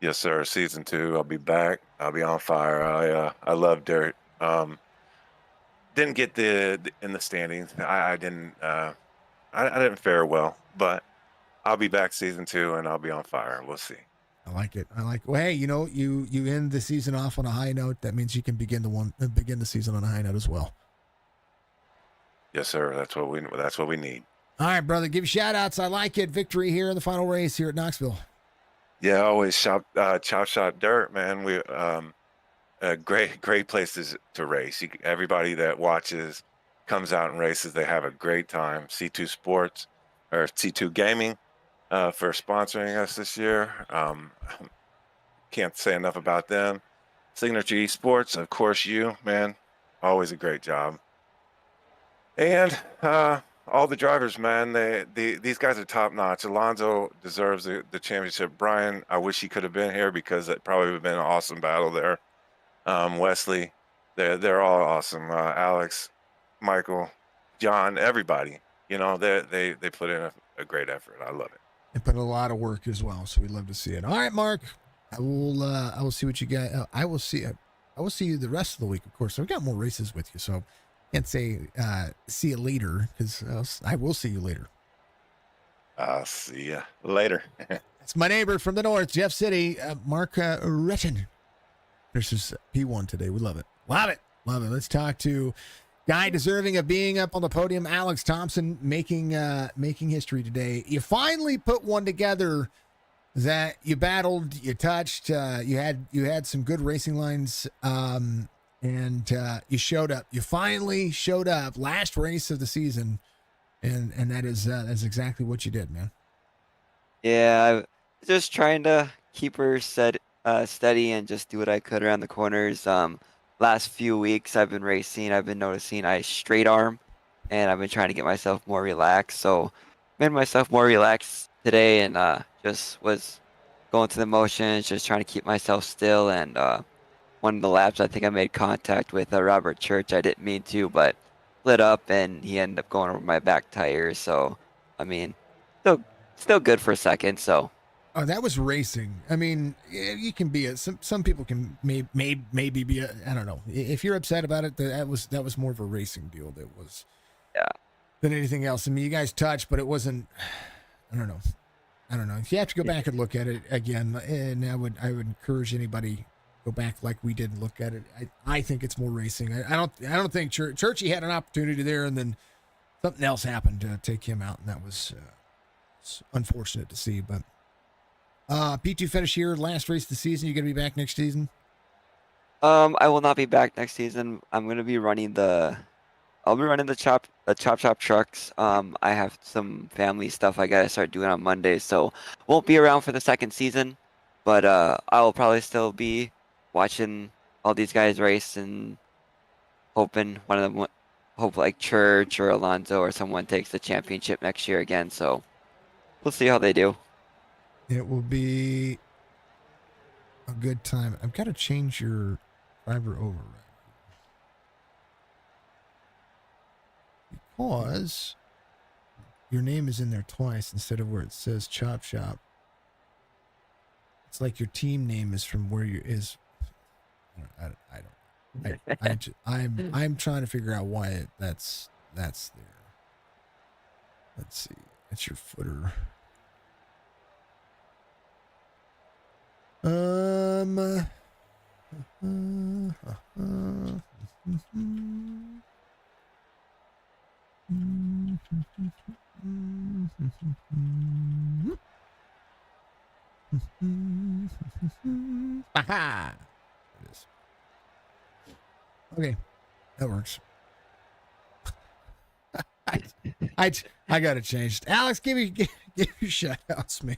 Yes, sir. Season 2. I'll be back. I'll be on fire. I love dirt. Didn't get in the standings. I didn't fare well, but I'll be back season 2 and I'll be on fire. We'll see. I like it. Well, hey, you know, you end the season off on a high note. That means you can begin the season on a high note as well. Yes, sir. That's what we need. All right, brother. Give shout outs. I like it. Victory here in the final race here at Knoxville. Yeah, always chop shop dirt, man. We great places to race. Everybody that watches comes out and races. They have a great time. C2 Sports or C2 Gaming for sponsoring us this year. Can't say enough about them. Signature Esports, of course, you, man, always a great job. And all the drivers, man, these guys are top notch. Alonso deserves the championship. Brian, I wish he could have been here because it probably would have been an awesome battle there. Wesley, they're all awesome. Alex, Michael, John, everybody. You know, they put in a great effort. I love it. They put in a lot of work as well, so we'd love to see it. All right, Mark, I will see what you got. I will see you the rest of the week, of course. So I've got more races with you, so can't say see you later, because I will see you later. I'll see you later. It's my neighbor from the north, Jeff City, Mark Retchen. This is P1 today. We love it. Love it. Let's talk to guy deserving of being up on the podium, Alex Thompson, making history today. You finally put one together that you battled, you touched, you had some good racing lines, and you showed up. You finally showed up. Last race of the season, and that's exactly what you did, man. Yeah, I just trying to keep her steady and just do what I could around the corners. Last few weeks I've been racing, I've been noticing I straight arm, and I've been trying to get myself more relaxed. So made myself more relaxed today, and just was going through the motions, just trying to keep myself still. And one of the laps, I think I made contact with Robert Church. I didn't mean to, but lit up, and he ended up going over my back tire. So, I mean, still good for a second. So, Oh, that was racing. I mean, you can be some people can maybe be I don't know. If you're upset about it, that was more of a racing deal. That was yeah. than anything else. I mean, you guys touched, but it wasn't. I don't know. If you have to go back and look at it again, and I would encourage anybody go back like we did and look at it. I think it's more racing. I don't think Churchy had an opportunity there, and then something else happened to take him out, and that was it's unfortunate to see. But P2 finish here, last race of the season. You gonna be back next season? I will not be back next season. I'm gonna be running I'll be running the chop chop trucks. I have some family stuff I gotta start doing on Monday, so won't be around for the second season. But I will probably still be watching all these guys race and hoping one of them, hope like Church or Alonso or someone takes the championship next year again. So we'll see how they do. It will be a good time. I've got to change your driver over because your name is in there twice instead of where it says Chop Shop. It's like your team name is from where you is. I'm trying to figure out why that's there. Let's see. That's your footer. Aha! It is. Okay, that works. I got to change. Alex, give your shout outs, man.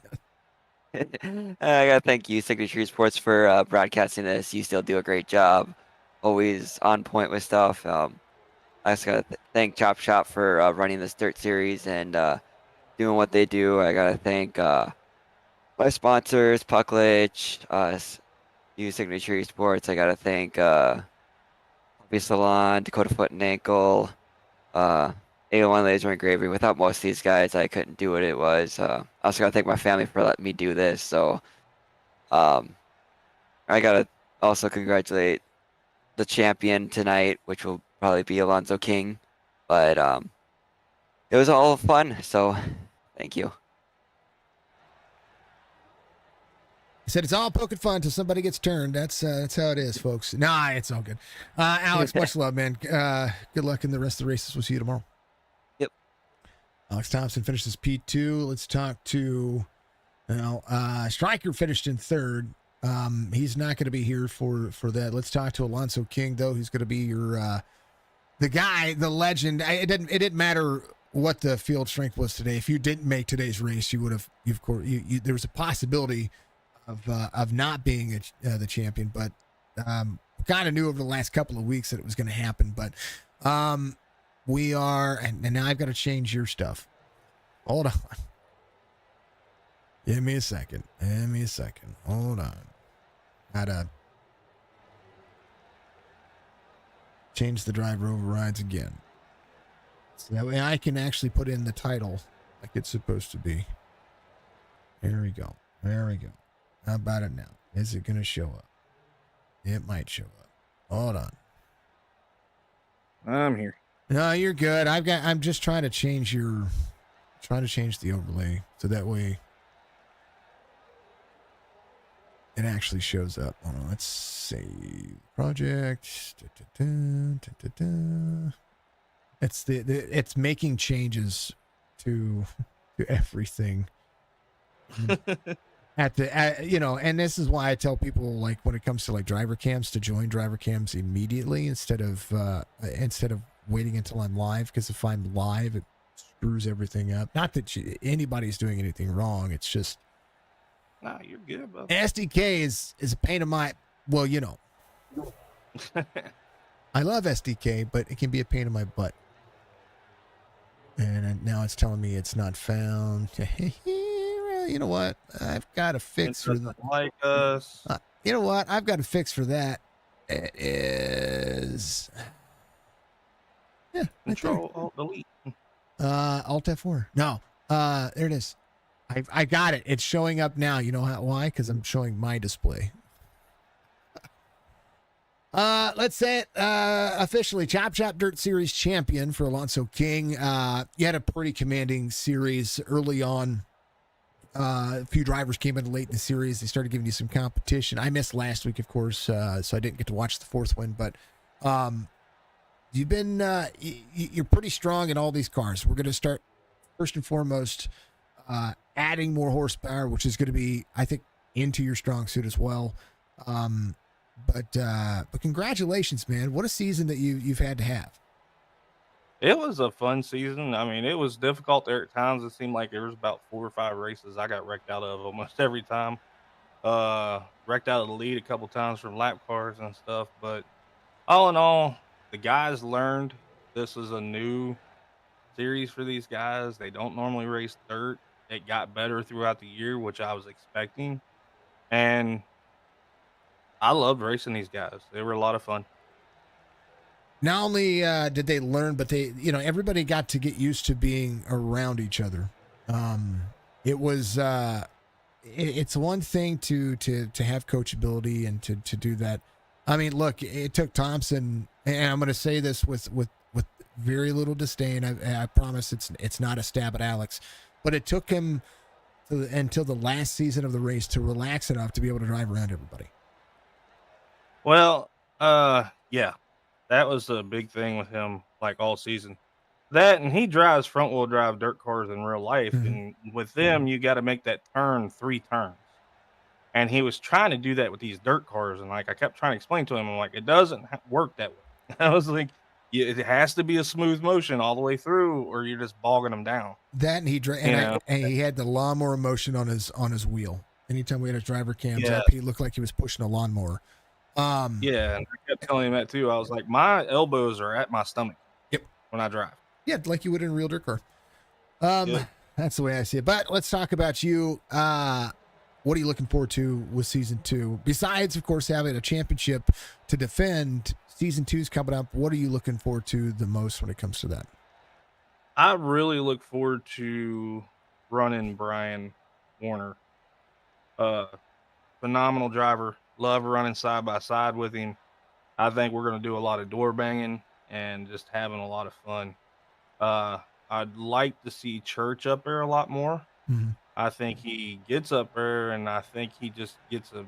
I gotta thank you, Signature Sports, for broadcasting this. You still do a great job, always on point with stuff. I just gotta thank Chop Shop for running this dirt series and doing what they do. I gotta thank my sponsors, Pucklich, you Signature Sports. I gotta thank Hobby Salon, Dakota Foot and Ankle, A1 Laser Engraving. Without most of these guys, I couldn't do what it was. I also gotta thank my family for letting me do this. So, I gotta also congratulate the champion tonight, which will probably be Alonso King. But it was all fun. So, thank you. I said it's all poking fun until somebody gets turned. That's how it is, folks. Nah, it's all good. Alex, much love, man. Good luck in the rest of the races. We'll see you tomorrow. Yep. Alex Thompson finishes P2. Let's talk to Stryker finished in third. He's not going to be here for that. Let's talk to Alonso King, though. He's going to be your the guy, the legend. It didn't matter what the field strength was today. If you didn't make today's race, you would have. Of course, there was a possibility of not being the champion, but kind of knew over the last couple of weeks that it was going to happen. But we are, and now I've got to change your stuff. Hold on. Give me a second. Hold on. Gotta change the driver overrides again. So that way I can actually put in the title like it's supposed to be. There we go. How about it now? Is it going to show up? It might show up. Hold on. I'm here. No, you're good. I'm just trying to change the overlay so that way it actually shows up. Hold on, let's save project. It's it's making changes to everything. And this is why I tell people, like, when it comes to like driver cams, to join driver cams immediately instead of waiting until I'm live, because if I'm live, it screws everything up. Not that anybody's doing anything wrong. It's just Nah, you're good, bro. SDK is a pain in my, well, I love SDK, but it can be a pain in my butt. And now it's telling me it's not found. Well, you know what? I've got a fix for that. Like us. You know what? I've got a fix for that. It is. Yeah. Right Control Alt Delete. Alt F4. No. There it is. I got it. It's showing up now. You know why? Because I'm showing my display. Let's say it officially. Chop Chop Dirt Series champion for Alonso King. You had a pretty commanding series early on. A few drivers came in late in the series. They started giving you some competition. I missed last week, of course, so I didn't get to watch the fourth one. But you've been you're pretty strong in all these cars. We're going to start first and foremost adding more horsepower, which is going to be, I think, into your strong suit as well. But congratulations, man! What a season that you've had to have. It was a fun season. I mean, it was difficult there at times. It seemed like there was about 4 or 5 races I got wrecked out of almost every time. Wrecked out of the lead a couple times from lap cars and stuff. But all in all, the guys learned this is a new series for these guys. They don't normally race dirt. It got better throughout the year, which I was expecting. And I loved racing these guys. They were a lot of fun. Not only did they learn, but they, everybody got to get used to being around each other. It was, it's one thing to have coachability and to do that. I mean, look, it took Thompson, and I'm going to say this with very little disdain. I promise it's not a stab at Alex, but it took him until the last season of the race to relax enough to be able to drive around everybody. Well, yeah, that was a big thing with him, like all season. That, and he drives front wheel drive dirt cars in real life, and with them, you got to make that turn 3 turns. And he was trying to do that with these dirt cars, and like I kept trying to explain to him, I'm like, it doesn't work that way. I was like, it has to be a smooth motion all the way through, or you're just bogging them down. That, and he had the lawnmower motion on his wheel. Anytime we had his driver cams up, he looked like he was pushing a lawnmower. Yeah, and I kept telling him that too. I was like, my elbows are at my stomach. Yep. When I drive. Yeah, like you would in a real dirt car. That's the way I see it. But let's talk about you. What are you looking forward to with season 2? Besides, of course, having a championship to defend, season 2 is coming up. What are you looking forward to the most when it comes to that? I really look forward to running Brian Warner. Phenomenal driver. Love running side by side with him. I think we're going to do a lot of door banging and just having a lot of fun. I'd like to see Church up there a lot more. Mm-hmm. I think he gets up there, and I think he just gets a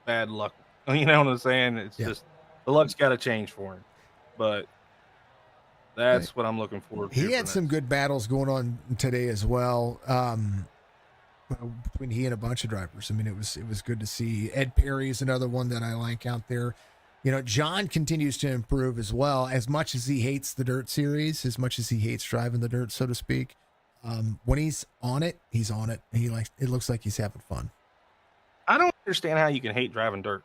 bad luck. You know what I'm saying? It's just the luck's got to change for him. But that's what I'm looking forward to. He had some good battles going on today as well. Between he and a bunch of drivers. I mean, it was good to see. Ed Perry is another one that I like out there. John continues to improve as well. As much as he hates the dirt series, as much as he hates driving the dirt, so to speak, when he's on it, he's on it. And it looks like he's having fun. I don't understand how you can hate driving dirt.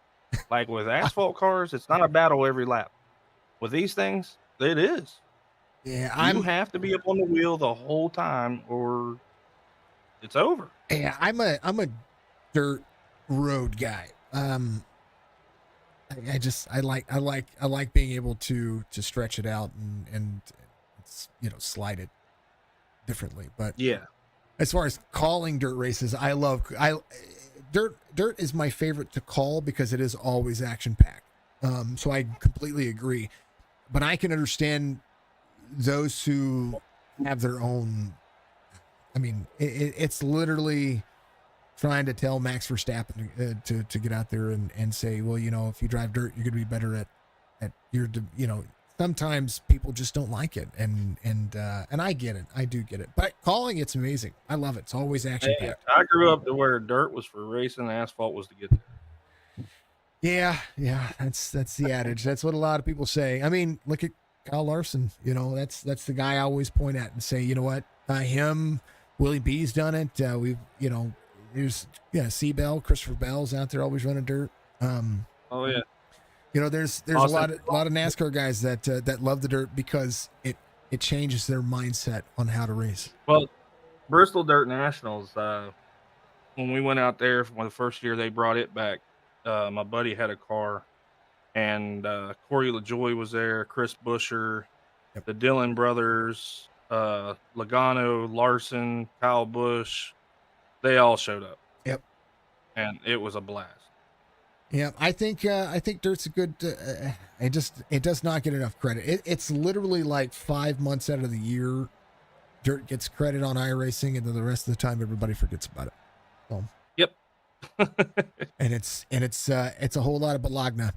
Like with asphalt cars, it's not a battle every lap. With these things, it is. Yeah, you have to be up on the wheel the whole time, or it's over. Yeah, I'm a dirt road guy. I like being able to stretch it out and slide it differently. But yeah, as far as calling dirt races, dirt is my favorite to call because it is always action packed. So I completely agree. But I can understand those who have their own. I mean, it's literally trying to tell Max Verstappen to get out there and say, well, if you drive dirt, you're going to be better at your, sometimes people just don't like it, and I get it. I do get it. But calling, it's amazing. I love it. It's always action Hey, packed. I grew up to where dirt was for racing, asphalt was to get there. Yeah. That's the adage. That's what a lot of people say. I mean, look at Kyle Larson. You know, that's the guy I always point at and say, you know what, him, Willie B's done it. There's Seabell, Christopher Bell's out there always running dirt. Oh yeah. You know, there's a lot of NASCAR guys that love the dirt because it changes their mindset on how to race. Well, Bristol Dirt Nationals, when we went out there for the first year they brought it back, my buddy had a car, and Corey LaJoy was there, Chris Busher, Yep. the Dillon brothers, Logano, Larson, Kyle Busch, they all showed up. Yep. And it was a blast. Yeah, I think dirt's a good. It does not get enough credit. It's literally like 5 months out of the year, dirt gets credit on iRacing, and then the rest of the time everybody forgets about it. So, yep. and it's a whole lot of balagna.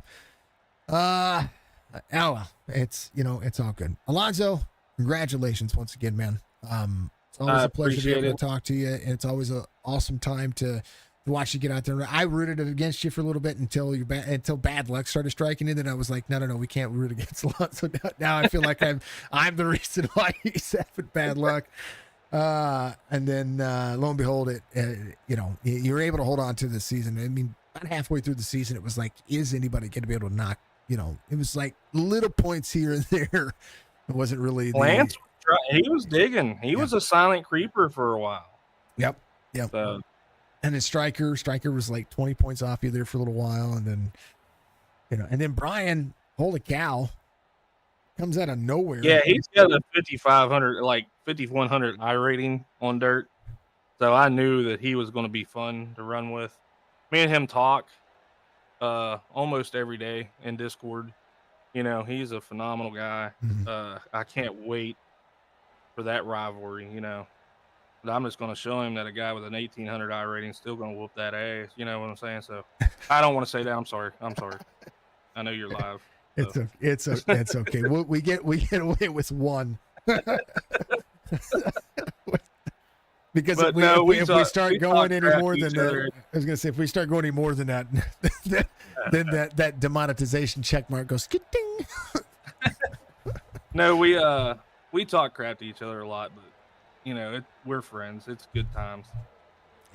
It's all good. Alonzo, congratulations once again, man. It's always a pleasure to be able to talk to you, and it's always an awesome time to watch you get out there. I rooted against you for a little bit until bad luck started striking in. Then I was like, no, we can't root against Alonzo. Now I feel like I'm the reason why he's having bad luck. And then lo and behold, you were able to hold on to the season. I mean, about halfway through the season, it was like, is anybody going to be able to knock? It was like little points here and there. It wasn't really. Lance, he was digging. He was a silent creeper for a while. Yep. So, and then Striker was like 20 points off you there for a little while, and then and then Brian, holy cow, comes out of nowhere. Yeah, he's got a 5,100 I rating on dirt. So I knew that he was going to be fun to run with. Me and him talk almost every day in Discord. He's a phenomenal guy. Mm-hmm. I can't wait for that rivalry, But I'm just going to show him that a guy with an 1,800 I rating is still going to whoop that ass. You know what I'm saying? So I don't want to say that. I'm sorry. I know you're live. So. It's okay. We get away with one. Because if we start going any more than that, I was going to say, if we start going any more than that, then that demonetization check mark goes ding. No, we talk crap to each other a lot, but we're friends. It's good times.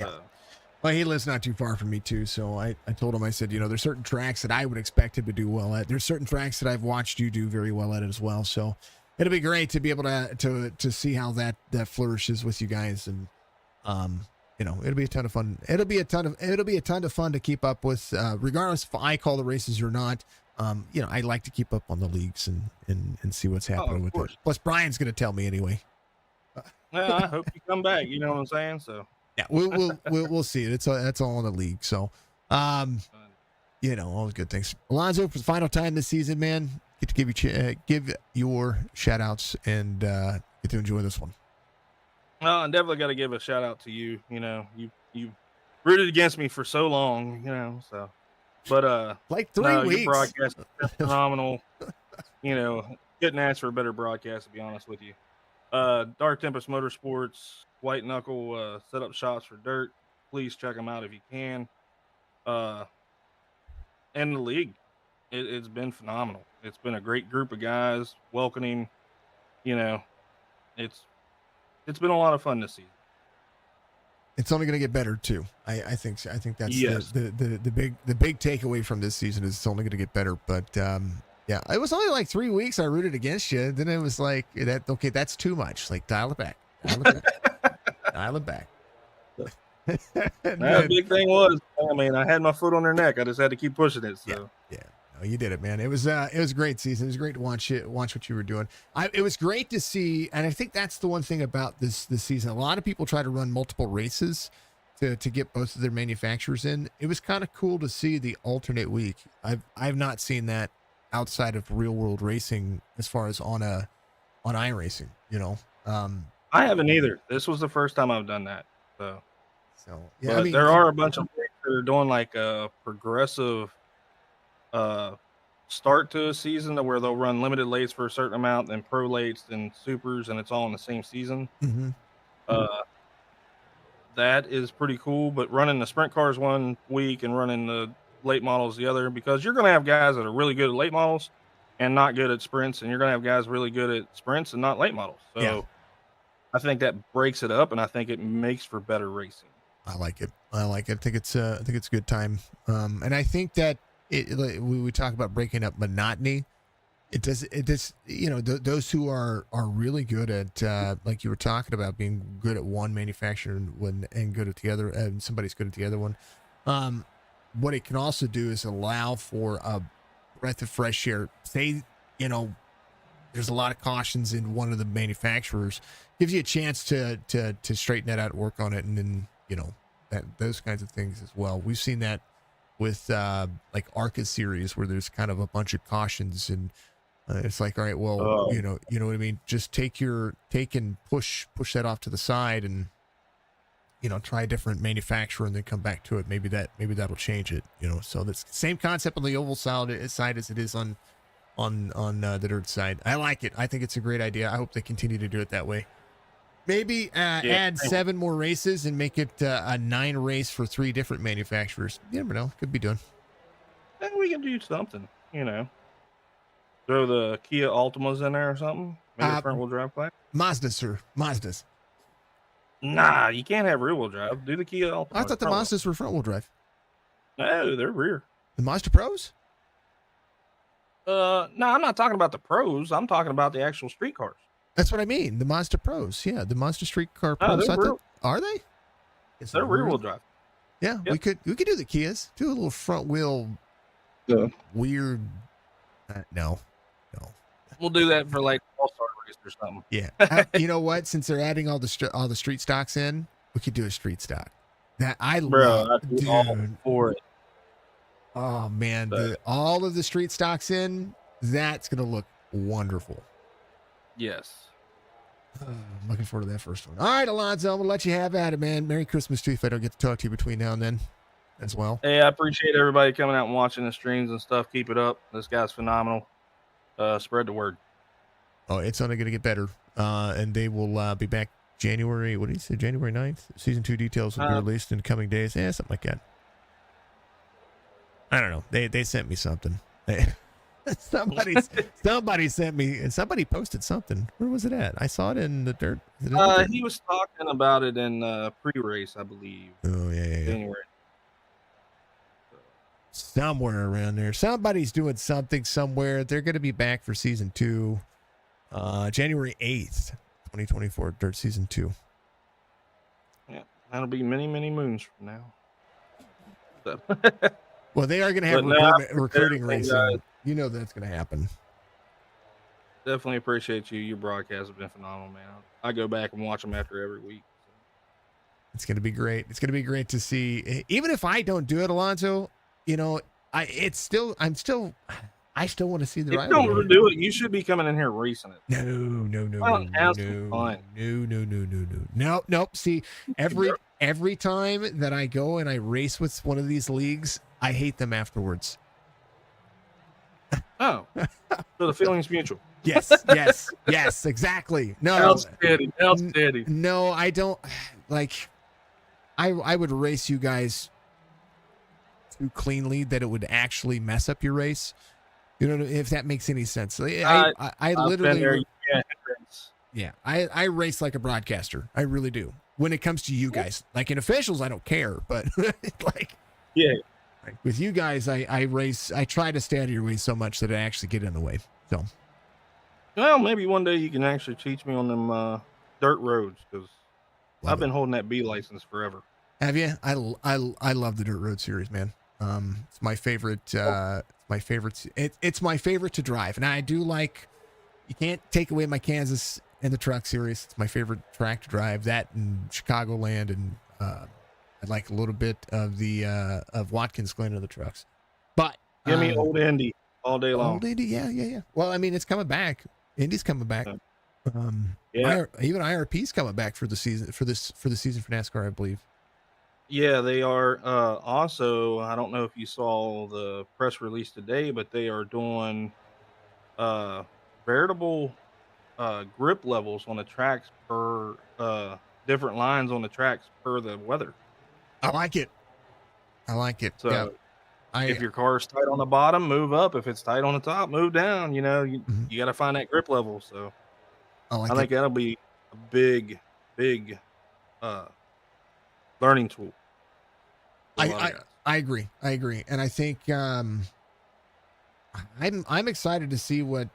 Yeah. Well, he lives not too far from me too, so I told him, I said, there's certain tracks that I would expect him to do well at. There's certain tracks that I've watched you do very well at as well. So it'll be great to be able to see how that flourishes with you guys, and it'll be a ton of fun. It'll be a ton of fun to keep up with, regardless if I call the races or not. I like to keep up on the leagues and see what's happening with it. Plus, Brian's going to tell me anyway. Yeah, I hope you come back. You know what I'm saying? So yeah, we'll see it. That's all in the league. So, all the good things. Alonzo, for the final time this season, man, get to give your shout outs and get to enjoy this one. I definitely got to give a shout out to you. You rooted against me for so long. So. But like 3 weeks. Your broadcast is phenomenal. Couldn't ask for a better broadcast, to be honest with you. Dark Tempest Motorsports, White Knuckle setup shops for dirt. Please check them out if you can. And the league, it's been phenomenal. It's been a great group of guys, welcoming. It's been a lot of fun this season. It's only going to get better too. I think so. I think that's the big takeaway from this season is it's only going to get better. But yeah, it was only like 3 weeks I rooted against you. Then it was like okay, that's too much. Like dial it back. Dial it back. The big thing was, I had my foot on their neck. I just had to keep pushing it. So yeah. No, you did it, man. It was a great season. It was great to watch what you were doing. It was great to see, and I think that's the one thing about this season. A lot of people try to run multiple races to get both of their manufacturers in. It was kind of cool to see the alternate week. I've not seen that outside of real world racing as far as on iRacing. I haven't either. This was the first time I've done that. So yeah, but there are a bunch of leagues that are doing like a progressive start to a season to where they'll run limited lates for a certain amount, then pro lates, then supers, and it's all in the same season. Mm-hmm. Uh, that is pretty cool. But running the sprint cars one week and running the late models the other, because you're going to have guys that are really good at late models and not good at sprints, and you're going to have guys really good at sprints and not late models. So Yeah. I think that breaks it up, and I think it makes for better racing. I like it. I think it's a good time. And I think that we talk about breaking up monotony. It does, those who are really good at, like you were talking about, being good at one manufacturer and good at the other, and somebody's good at the other one. What it can also do is allow for a breath of fresh air. Say, there's a lot of cautions in one of the manufacturers, gives you a chance to straighten that out, work on it, and then, those kinds of things as well. We've seen that with like ARCA series, where there's kind of a bunch of cautions, and it's like, all right, well, you know what I mean? Just take and push that off to the side, and try a different manufacturer, and then come back to it. Maybe that'll change it. So that's the same concept on the oval side as it is on the dirt side. I like it. I think it's a great idea. I hope they continue to do it that way. Maybe add 7 more races and make it a 9 race for 3 different manufacturers. You never know. Could be done. We can do something, Throw the Kia Altimas in there or something. Maybe a front wheel drive class. Mazda, sir. Mazdas. Nah, you can't have rear wheel drive. Do the Kia Altima. I thought the Mazdas were front wheel drive. No, they're rear. The Mazda Pros? No, I'm not talking about the Pros. I'm talking about the actual street cars. That's what I mean. The Mazda Pros. Yeah, the Mazda Street Car Pros. Are they? They're rear wheel drive. Yeah, yep. we could do the Kias. Do a little front wheel. Weird. No. We'll do that for like All-Star race or something. Yeah. You know what? Since they're adding all the street stocks in, we could do a street stock. That I love, dude. All for it. Oh man, all of the street stocks in. That's gonna look wonderful. Yes. I'm looking forward to that first one. All right, Alonzo, I'm gonna let you have at it, man. Merry Christmas to you if I don't get to talk to you between now and then as well. Hey, I appreciate everybody coming out and watching the streams and stuff. Keep it up. This guy's phenomenal. Spread the word. Oh, it's only going to get better. And they will be back January, what did he say, January 9th? Season 2 details will be released in the coming days. Yeah, something like that. I don't know. They sent me something. Somebody sent me, somebody posted something. Where was it at? I saw it in the dirt. He was talking about it in pre-race, I believe. Oh, yeah. January. Somewhere around there. Somebody's doing something somewhere. They're going to be back for season 2. January 8th, 2024, Dirt Season 2. Yeah, that'll be many, many moons from now. So. Well, they are going to have recruiting racing. You know that's going to happen. Definitely appreciate you. Your broadcasts have been phenomenal, man. I go back and watch them after every week. So. It's going to be great. It's going to be great to see. Even if I don't do it, Alonzo, I still want to see the ride. If you don't do it, you should be coming in here racing it. No. See, every time that I go and I race with one of these leagues, I hate them afterwards. Oh, so the feeling's mutual. Yes, exactly. No, outstanding. No, I don't like. I would race you guys too cleanly that it would actually mess up your race. You know, if that makes any sense. I literally, I race like a broadcaster. I really do. When it comes to you guys, like in officials, I don't care, but with you guys, I race. I try to stay out of your way so much that I actually get in the way. So, well, maybe one day you can actually teach me on them dirt roads, because I've been holding that B license forever. Have you? I love the dirt road series, man. It's my favorite. It's my favorite to drive, and I do like. You can't take away my Kansas and the truck series. It's my favorite track to drive. That and Chicagoland, and I like a little bit of the of Watkins Glen of the trucks. But give me old Indy all day long. Old Indy, yeah. Well, I mean, it's coming back. Indy's coming back. Even IRP's coming back for the season for the season for NASCAR, I believe. Yeah, they are. Also, I don't know if you saw the press release today, but they are doing uh, veritable grip levels on the tracks per different lines on the tracks per the weather. I like it. I like it. Yeah. So I if your car is tight on the bottom, move up. If it's tight on the top, move down. mhm. You got to find that grip level. So I I like it. think that'll be a big uh, learning tool for a I, lot of I guys. I agree. I agree. And I think I'm excited to see what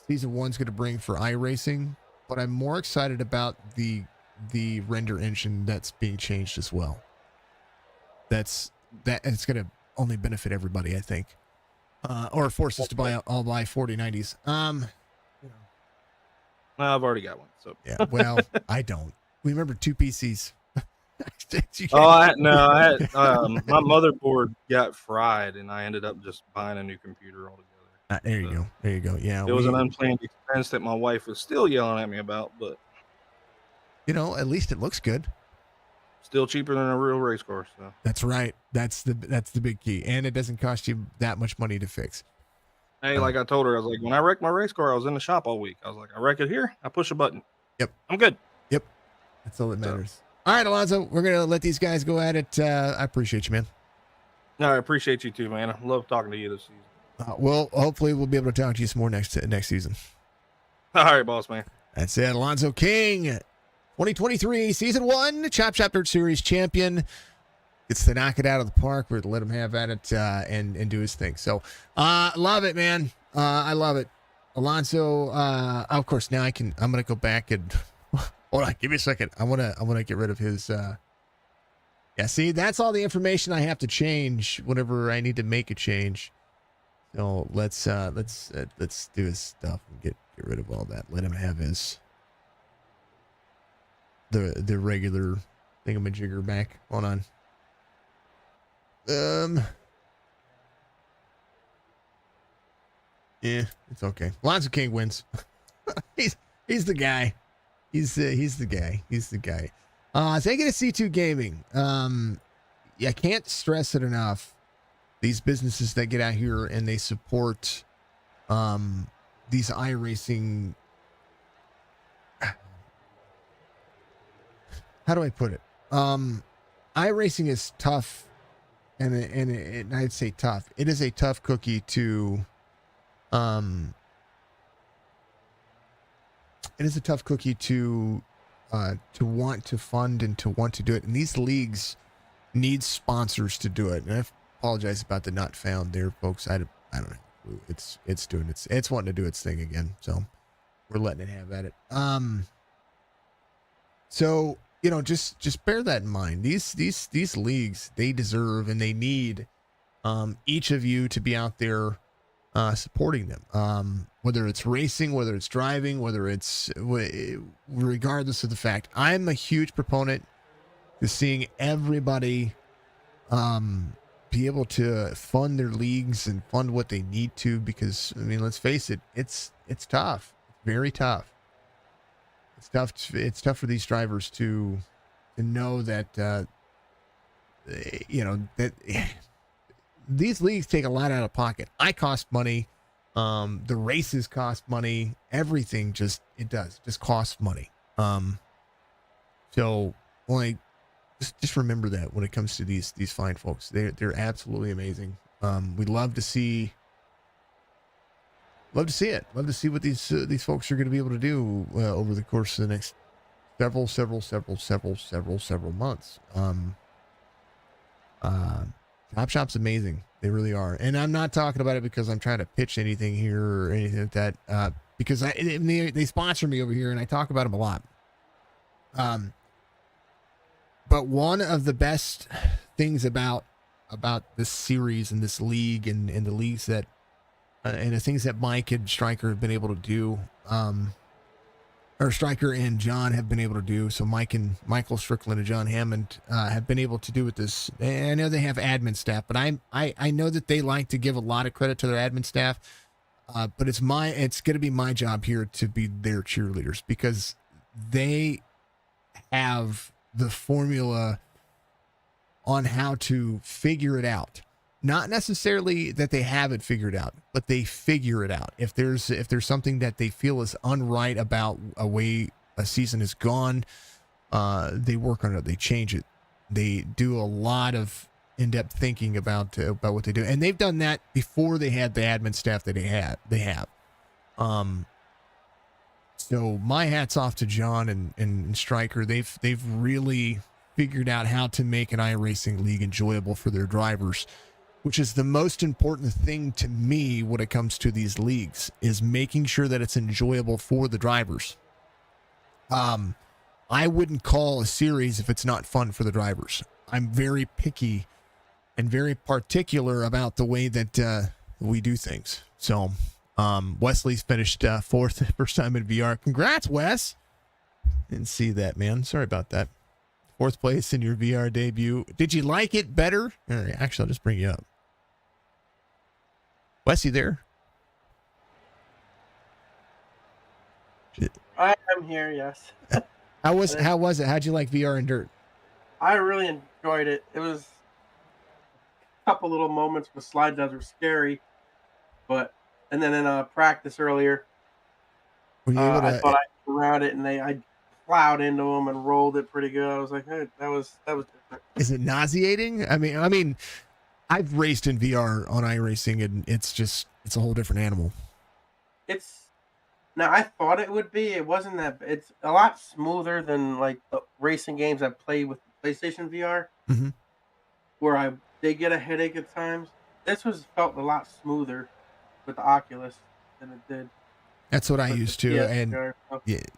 season one's going to bring for iRacing, but I'm more excited about the render engine that's being changed as well. That it's going to only benefit everybody, I think, or force us to buy 4090s. I've already got one. So Yeah. Well, I don't. We remember two PCs. You oh, can't- I had my motherboard got fried, and I ended up just buying a new computer altogether. There you So go. There you go. Yeah. it was an unplanned expense that my wife was still yelling at me about, but at least it looks good. still cheaper than a real race car. So That's right. That's the big key, and it doesn't cost you that much money to fix. hey, like I told her, I was like, when I wrecked my race car, I was in the shop all week. I was like, I wreck it here, I push a button. Yep. I'm good. Yep. That's all that So- matters. All right, Alonzo, we're gonna let these guys go at it. I appreciate you, man. No, I appreciate you too, man. I love talking to you this season. Well, hopefully we'll be able to talk to you some more next season. All right, boss man. That's it, Alonzo King, 2023 season 1 Chop Shop Dirt Series champion. Gets to knock it out of the park. We're to let him have at it and do his thing. So, love it, man. I love it, Alonzo. Of course, now I'm gonna go back and hold on. Give me a second. I wanna get rid of his. Yeah, see, that's all the information I have to change whenever I need to make a change. So let's do his stuff and get rid of all that. Let him have his the regular thingamajigger back. Hold on. Yeah, it's okay. Alonzo King wins. he's the guy. He's the guy. He's the guy. Thank you to C2 Gaming. I can't stress it enough. These businesses that get out here and they support these iRacing. How do I put it? iRacing is tough, and I'd say tough. It is a tough cookie to. It is a tough cookie to want to fund and to want to do it. And these leagues need sponsors to do it. And I apologize about the not found there, folks. I don't know. It's doing it's wanting to do its thing again. So we're letting it have at it. So just bear that in mind. These leagues, they deserve and they need each of you to be out there supporting them, whether it's racing, whether it's driving, whether it's regardless of the fact. I'm a huge proponent to seeing everybody be able to fund their leagues and fund what they need to, because I mean, let's face it, it's tough, very tough. It's tough for these drivers to know that that these leagues take a lot out of pocket. I cost money. The races cost money. Everything just costs money. So only just remember that when it comes to these fine folks, they're absolutely amazing. We love to see it. Love to see what these folks are going to be able to do over the course of the next several months. Top Shop's amazing. They really are. And I'm not talking about it because I'm trying to pitch anything here or anything like that. Because they sponsor me over here and I talk about them a lot. But one of the best things about this series and this league and the leagues that and the things that Mike and Stryker have been able to do, or Stryker and John have been able to do. So Michael Strickland and John Hammond have been able to do with this. And I know they have admin staff, but I know that they like to give a lot of credit to their admin staff. But it's going to be my job here to be their cheerleaders, because they have the formula on how to figure it out. Not necessarily that they have it figured out, but they figure it out. If there's something that they feel is unright about a way a season has gone, they work on it. They change it. They do a lot of in-depth thinking about what they do, and they've done that before they had the admin staff that they have. So my hat's off to John and Stryker. They've really figured out how to make an iRacing league enjoyable for their drivers, which is the most important thing to me when it comes to these leagues, is making sure that it's enjoyable for the drivers. I wouldn't call a series if it's not fun for the drivers. I'm very picky and very particular about the way that we do things. So Wesley's finished fourth, first time in VR. Congrats, Wes. Didn't see that, man. Sorry about that. Fourth place in your VR debut. Did you like it better? All right, actually, I'll just bring you up. Wes, you there? I am here, yes. How was it? How'd you like VR and dirt? I really enjoyed it. It was a couple little moments with slide that were scary, and then in practice earlier, Were you able to? I thought I could around it, and I plowed into them and rolled it pretty good. I was like, hey, that was different. Is it nauseating? I mean, I've raced in VR on iRacing, and it's a whole different animal. Now I thought it would be. It wasn't that. It's a lot smoother than like the racing games I played with the PlayStation VR, Mm-hmm. where I did get a headache at times. This felt a lot smoother with the Oculus than it did. That's what I with used the to, PS and VR.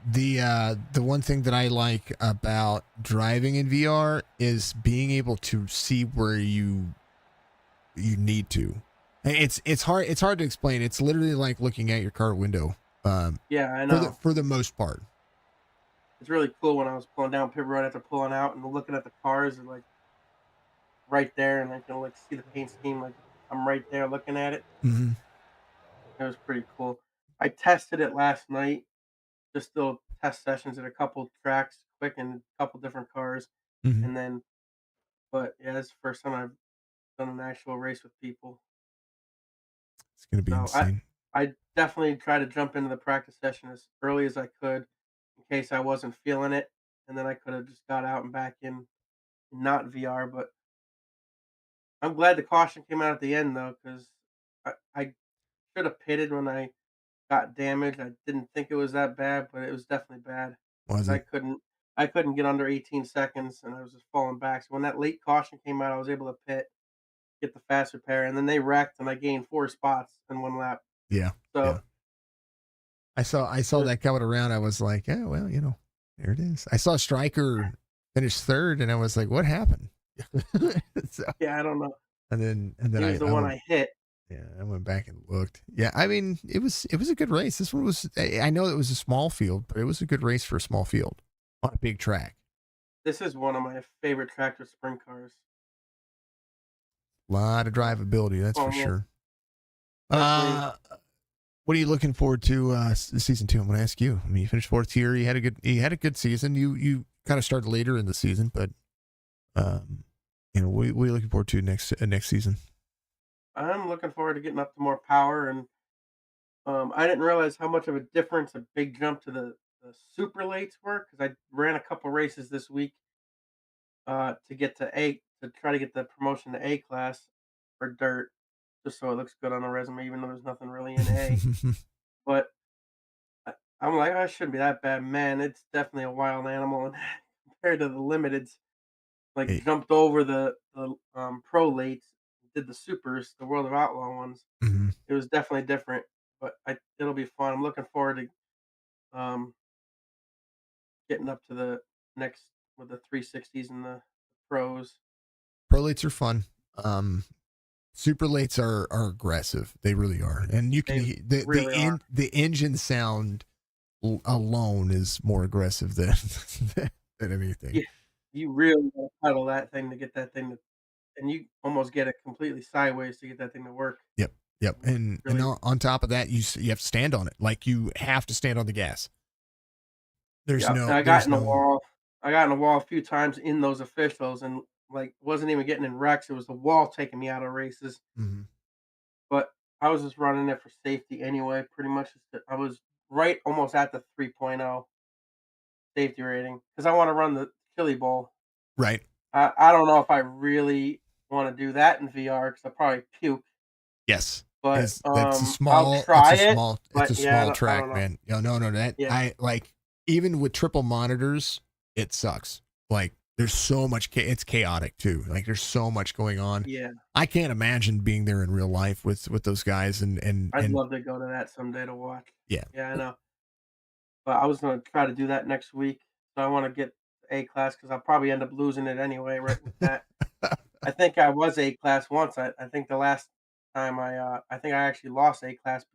yeah, the one thing that I like about driving in VR is being able to see where you need to. It's hard to explain. It's literally like looking at your car window. Yeah, I know. For the most part. It's really cool when I was pulling down pit road after pulling out and looking at the cars and like right there, and I can like see the paint scheme. Like I'm right there looking at it. Mm-hmm. It was pretty cool. I tested it last night, just little test sessions at a couple tracks, quick, and a couple different cars, Mm-hmm. and then. But yeah, it's the first time I've done an actual race with people. It's gonna be So insane. I definitely try to jump into the practice session as early as I could in case I wasn't feeling it, and then I could have just got out and back in not VR. But I'm glad the caution came out at the end though, because I should have pitted when I got damaged. I didn't think it was that bad, but it was definitely bad. Was 'Cause it? I couldn't get under 18 seconds, and I was just falling back. So when that late caution came out, I was able to pit, get the fast repair, and then they wrecked, and I gained 4 spots in 1 lap. Yeah. Yeah. So I saw that coming around. I was like, yeah, well, there it is. I saw Stryker finish third, and I was like, what happened? So, yeah, I don't know. and then He was the one I hit. Yeah, I went back and looked. Yeah, I mean, it was a good race. This one was. I know it was a small field, but it was a good race for a small field on a big track. This is one of my favorite tractor sprint cars. A lot of drivability, that's for Oh, yeah. sure. Definitely. What are you looking forward to season 2? I'm going to ask you. I mean, you finished fourth here. You had a good season. You kind of started later in the season, but what are you looking forward to next season? I'm looking forward to getting up to more power, and I didn't realize how much of a difference a big jump to the super lates were, because I ran a couple races this week to get to try to get the promotion to A class for dirt, just so it looks good on the resume, even though there's nothing really in A. But I'm like, "Oh, it shouldn't be that bad." Man, it's definitely a wild animal, and compared to the limiteds, like, Hey. jumped over the pro lates, did the supers, the World of Outlaw ones. Mhm. It was definitely different, but it'll be fun. I'm looking forward to, getting up to the next with the 360s and the pros. Pro lates are fun. Super lates are aggressive. They really are, and you can They really are. the engine sound alone is more aggressive than than anything. Yeah, you really gotta pedal that thing to get that thing to, and you almost get it completely sideways to get that thing to work. Yep. And Really, on top of that, you have to stand on it. Like, you have to stand on the gas. There's yeah. no. And I got in the wall. I got in the wall a few times in those officials, and like wasn't even getting in wrecks. It was the wall taking me out of races. Mhm. But I was just running it for safety anyway. Pretty much, I was right almost at the 3.0 safety rating because I want to run the Chili Bowl. Right. I don't know if I really want to do that in VR because I'll probably puke. Yes. But Is I'll try it. it's a But yeah, small I don't track, know. man. No, that Yeah, I like even with triple monitors, it sucks. Like there's so much it's chaotic too. Like there's so much going on. yeah. I can't imagine being there in real life with those guys I'd and love to go to that someday to watch. yeah. Yeah, I know. But I was gonna try to do that next week. So I want to get A class because I'll probably end up losing it anyway. Right with that. I think I was A class once. I think the last time I think I actually lost A class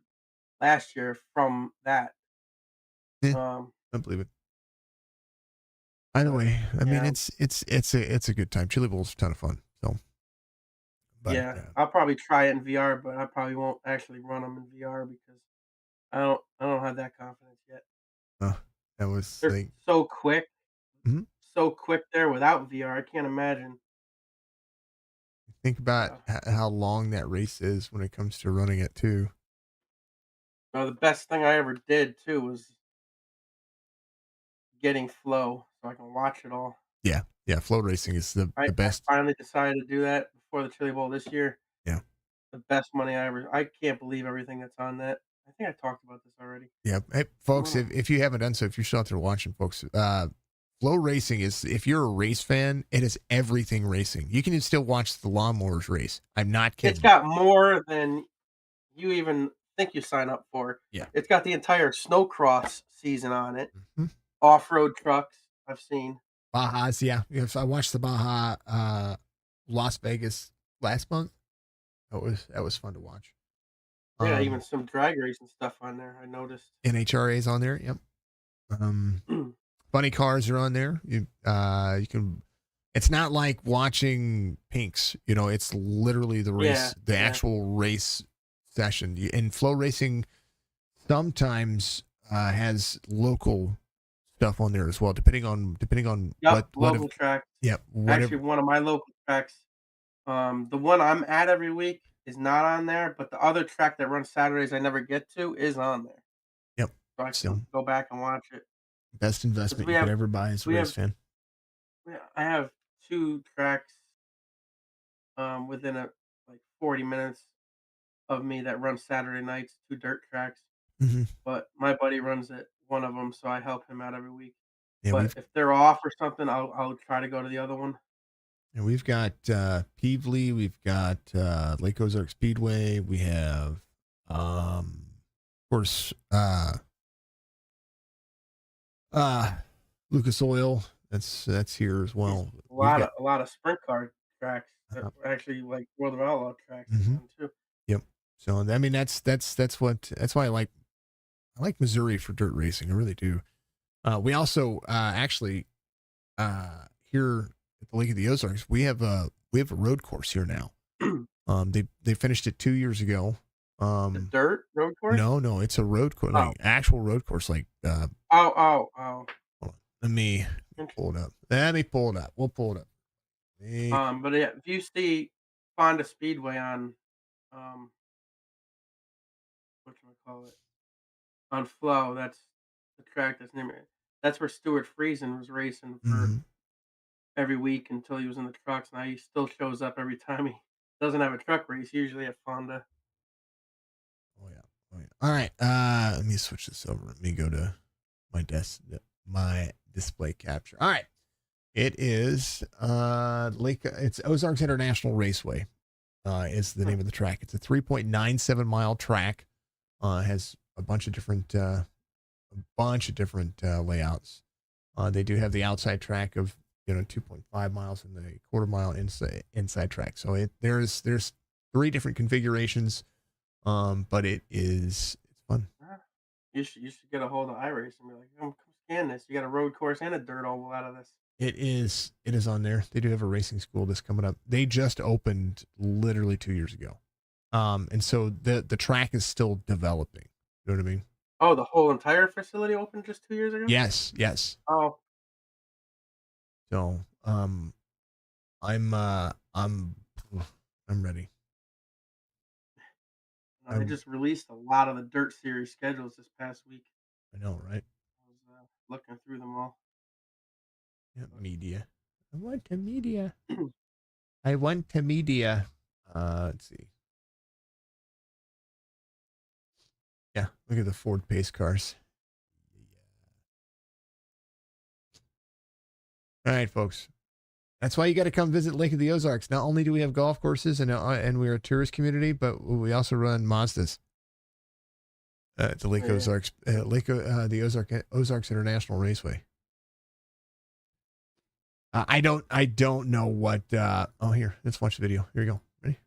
last year from that. Yeah, Um, I believe it. Either but way, I mean yeah, it's a good time. Chili Bowl's a ton of fun. So, but yeah, I'll probably try it in VR, but I probably won't actually run them in VR because I don't have that confidence yet. uh, that was They're like mhm. so quick there without VR. I can't imagine. Think about Uh, how long that race is when it comes to running it too. no, the best thing I ever did too was getting Flow so I can watch it all. Yeah, yeah. Flow racing is I the I best. finally decided to do that before the Chili Bowl this year. Yeah, The best money I can't believe everything that's on that. I think I talked about this already. yeah. Hey, I'm folks, gonna if you haven't done so, if you're still out there watching, folks, Flow Racing is if you're a race fan, it is everything racing. You can still watch the lawnmowers race. I'm not It's kidding. got more than you even think you sign up for. Yeah. It's got the entire snowcross season on it. Mhm. Off-road trucks I've seen. Baja's, yeah. Yes, I watched the Baja Las Vegas last month. That was fun to watch. Yeah, even Um some drag racing stuff on there, I noticed. NHRA's on there. Yep. Um funny cars are on there. You can it's not like watching Pinks, you know, it's literally the Yeah, race, the yeah. actual race session. And Flow Racing sometimes has local stuff on there as well, depending on Yep, what if local tracks. yeah, Actually, whatever. one of my local tracks, the one I'm at every week is not on there, but the other track that runs Saturdays I never get to is on there. Yep. So I So can go back and watch it. best 'Cause investment you could ever buy as a we race have fan. I have 2 tracks, within like 40 minutes of me that run Saturday nights, 2 dirt tracks, Hmm. but my buddy runs it one of them, so I help him out every week. Yeah, But if they're off or something, I'll try to go to the other one. we've got Peevely, we've got Lake Ozark Speedway, we have of course uh Lucas Oil. That's here as There's well. We've got a lot of sprint car tracks that uh, actually like World of Outlaw tracks they mhm. run too. Yep. So I mean that's why I like Missouri for dirt racing. I really do. We also actually here at the Lake of the Ozarks we have a road course here now. They finished it 2 years ago. The dirt road course? No, it's a road course, Oh. like actual road course. Like Oh. hold on, let me pull it up. Let me pull it up. We'll pull it up. But yeah, if you see Fonda Speedway on um whatchamacallit, on Flow, that's the track that's near me. That's where Stuart Friesen was racing for Mhm. every week until he was in the trucks. Now he still shows up every time he doesn't have a truck race, usually at Fonda. Oh yeah. Oh yeah. All right. Let me switch this over. Let me go to my display capture. All right. It is it's Ozarks International Raceway. Is the Hmm. name of the track. It's a 3.97 mile track. Has a bunch of different layouts. They do have the outside track of 2.5 miles and the quarter mile inside track. So there's 3 different configurations. But it's fun. Ah, you should get a hold of iRacing and be like, come scan this. You got a road course and a dirt oval out of this. It is on there. They do have a racing school that's coming up. They just opened literally 2 years ago. And so the track is still developing. You know what I mean? Oh, the whole entire facility opened just 2 years ago? Yes. Oh, So I'm ready. I just released a lot of the Dirt Series schedules this past week. I know, right? I was looking through them all. Yeah, media. I want to media. I want to media. Let's see. Yeah, look at the Ford pace cars. All right, folks. That's why you got to come visit Lake of the Ozarks. Not only do we have golf courses and we're a tourist community, but we also run Mazdas. The Lake Ozarks, the Ozarks International Raceway. I don't know what. Oh, here, let's watch the video. Here we go. Ready?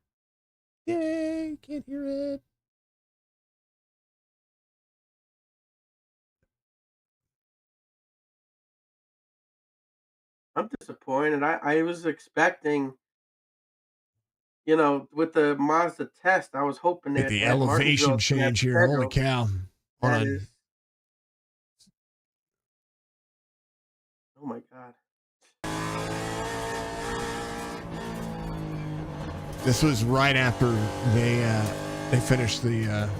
Yay! Can't hear it. I'm disappointed. I was expecting, with the Mazda test, I was hoping Get that the at Martinsville elevation it's gonna have change here. Holy schedule. cow! Hold That on. is. Oh my God. This was right after they finished the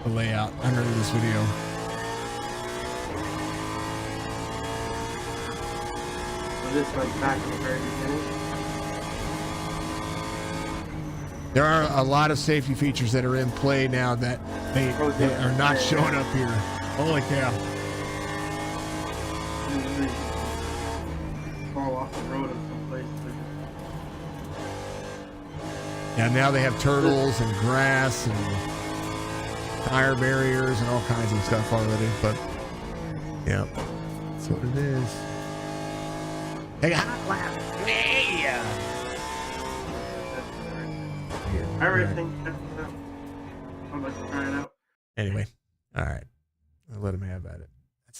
layout under this video. So this one's back in the very beginning. There are a lot of safety features that are in play now that they are not showing up here. Holy cow. Fall off the road in some places. Yeah, now they have turtles and grass and tire barriers and all kinds of stuff already. But yeah, that's what it is. Hey, hot lap. Hey! iRacing. I'd like to try it out. Anyway, all right. I'll let him have at it.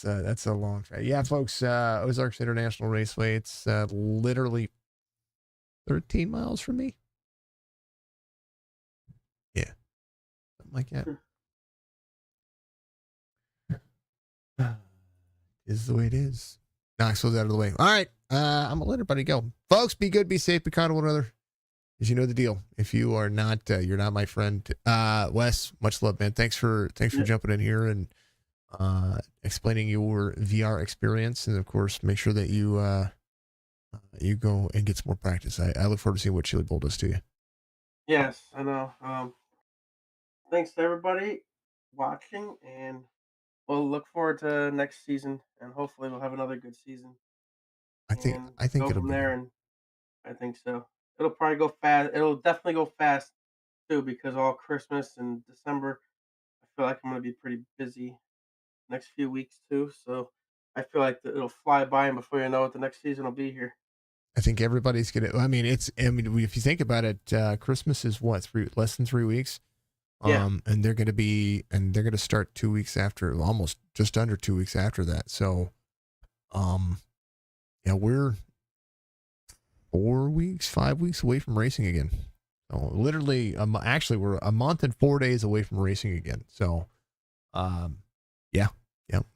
That's a long track. Yeah, folks, Ozarks International Raceway. It's literally 13 miles from me. Yeah. Something like that. Is the way it is. Knoxville's out of the way. All right. I'm gonna let everybody go. Folks, be good, be safe, be kind to one another. As you know the deal. If you are not, you're not my friend. Wes, much love, man. Thanks for jumping in here and explaining your VR experience, and of course, make sure that you go and get some more practice. I look forward to seeing what Chili Bowl does to you. Yes, I know. Thanks to everybody watching, and we'll look forward to next season, and hopefully we'll have another good season. I think go it'll from be there, and I think so. It'll probably go fast. It'll definitely go fast too, because all Christmas and December, I feel like I'm gonna be pretty busy next few weeks too. So I feel like it'll fly by, and before you know it, the next season will be here. I think everybody's gonna. I mean, if you think about it, Christmas is what less than 3 weeks. Yeah. And they're gonna start 2 weeks after, almost just under 2 weeks after that. So, yeah, we're 5 weeks away from racing again. So literally, actually, we're a month and 4 days away from racing again. So, yeah,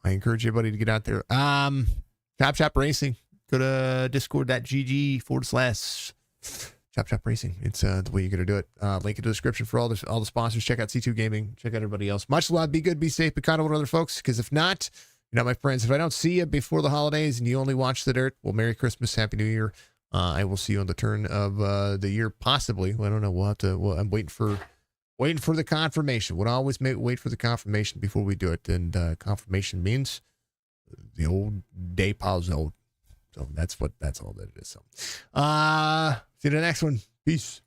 I encourage everybody to get out there. Chop Chop Racing. Go to discord.gg/Chop Chop Racing. It's the way you're gonna do it. Link in the description for all the sponsors. Check out C2 Gaming. Check out everybody else. Much love. Be good. Be safe. Be kind to one another, folks. Because if not, you're not my friends. If I don't see you before the holidays and you only watch the dirt, well, Merry Christmas, Happy New Year. I will see you on the turn of the year, possibly. I don't know. We'll have to. I'm waiting for the confirmation. We'll always wait for the confirmation before we do it. And confirmation means the old day old. So that's all that it is. So, see you in the next one. Peace.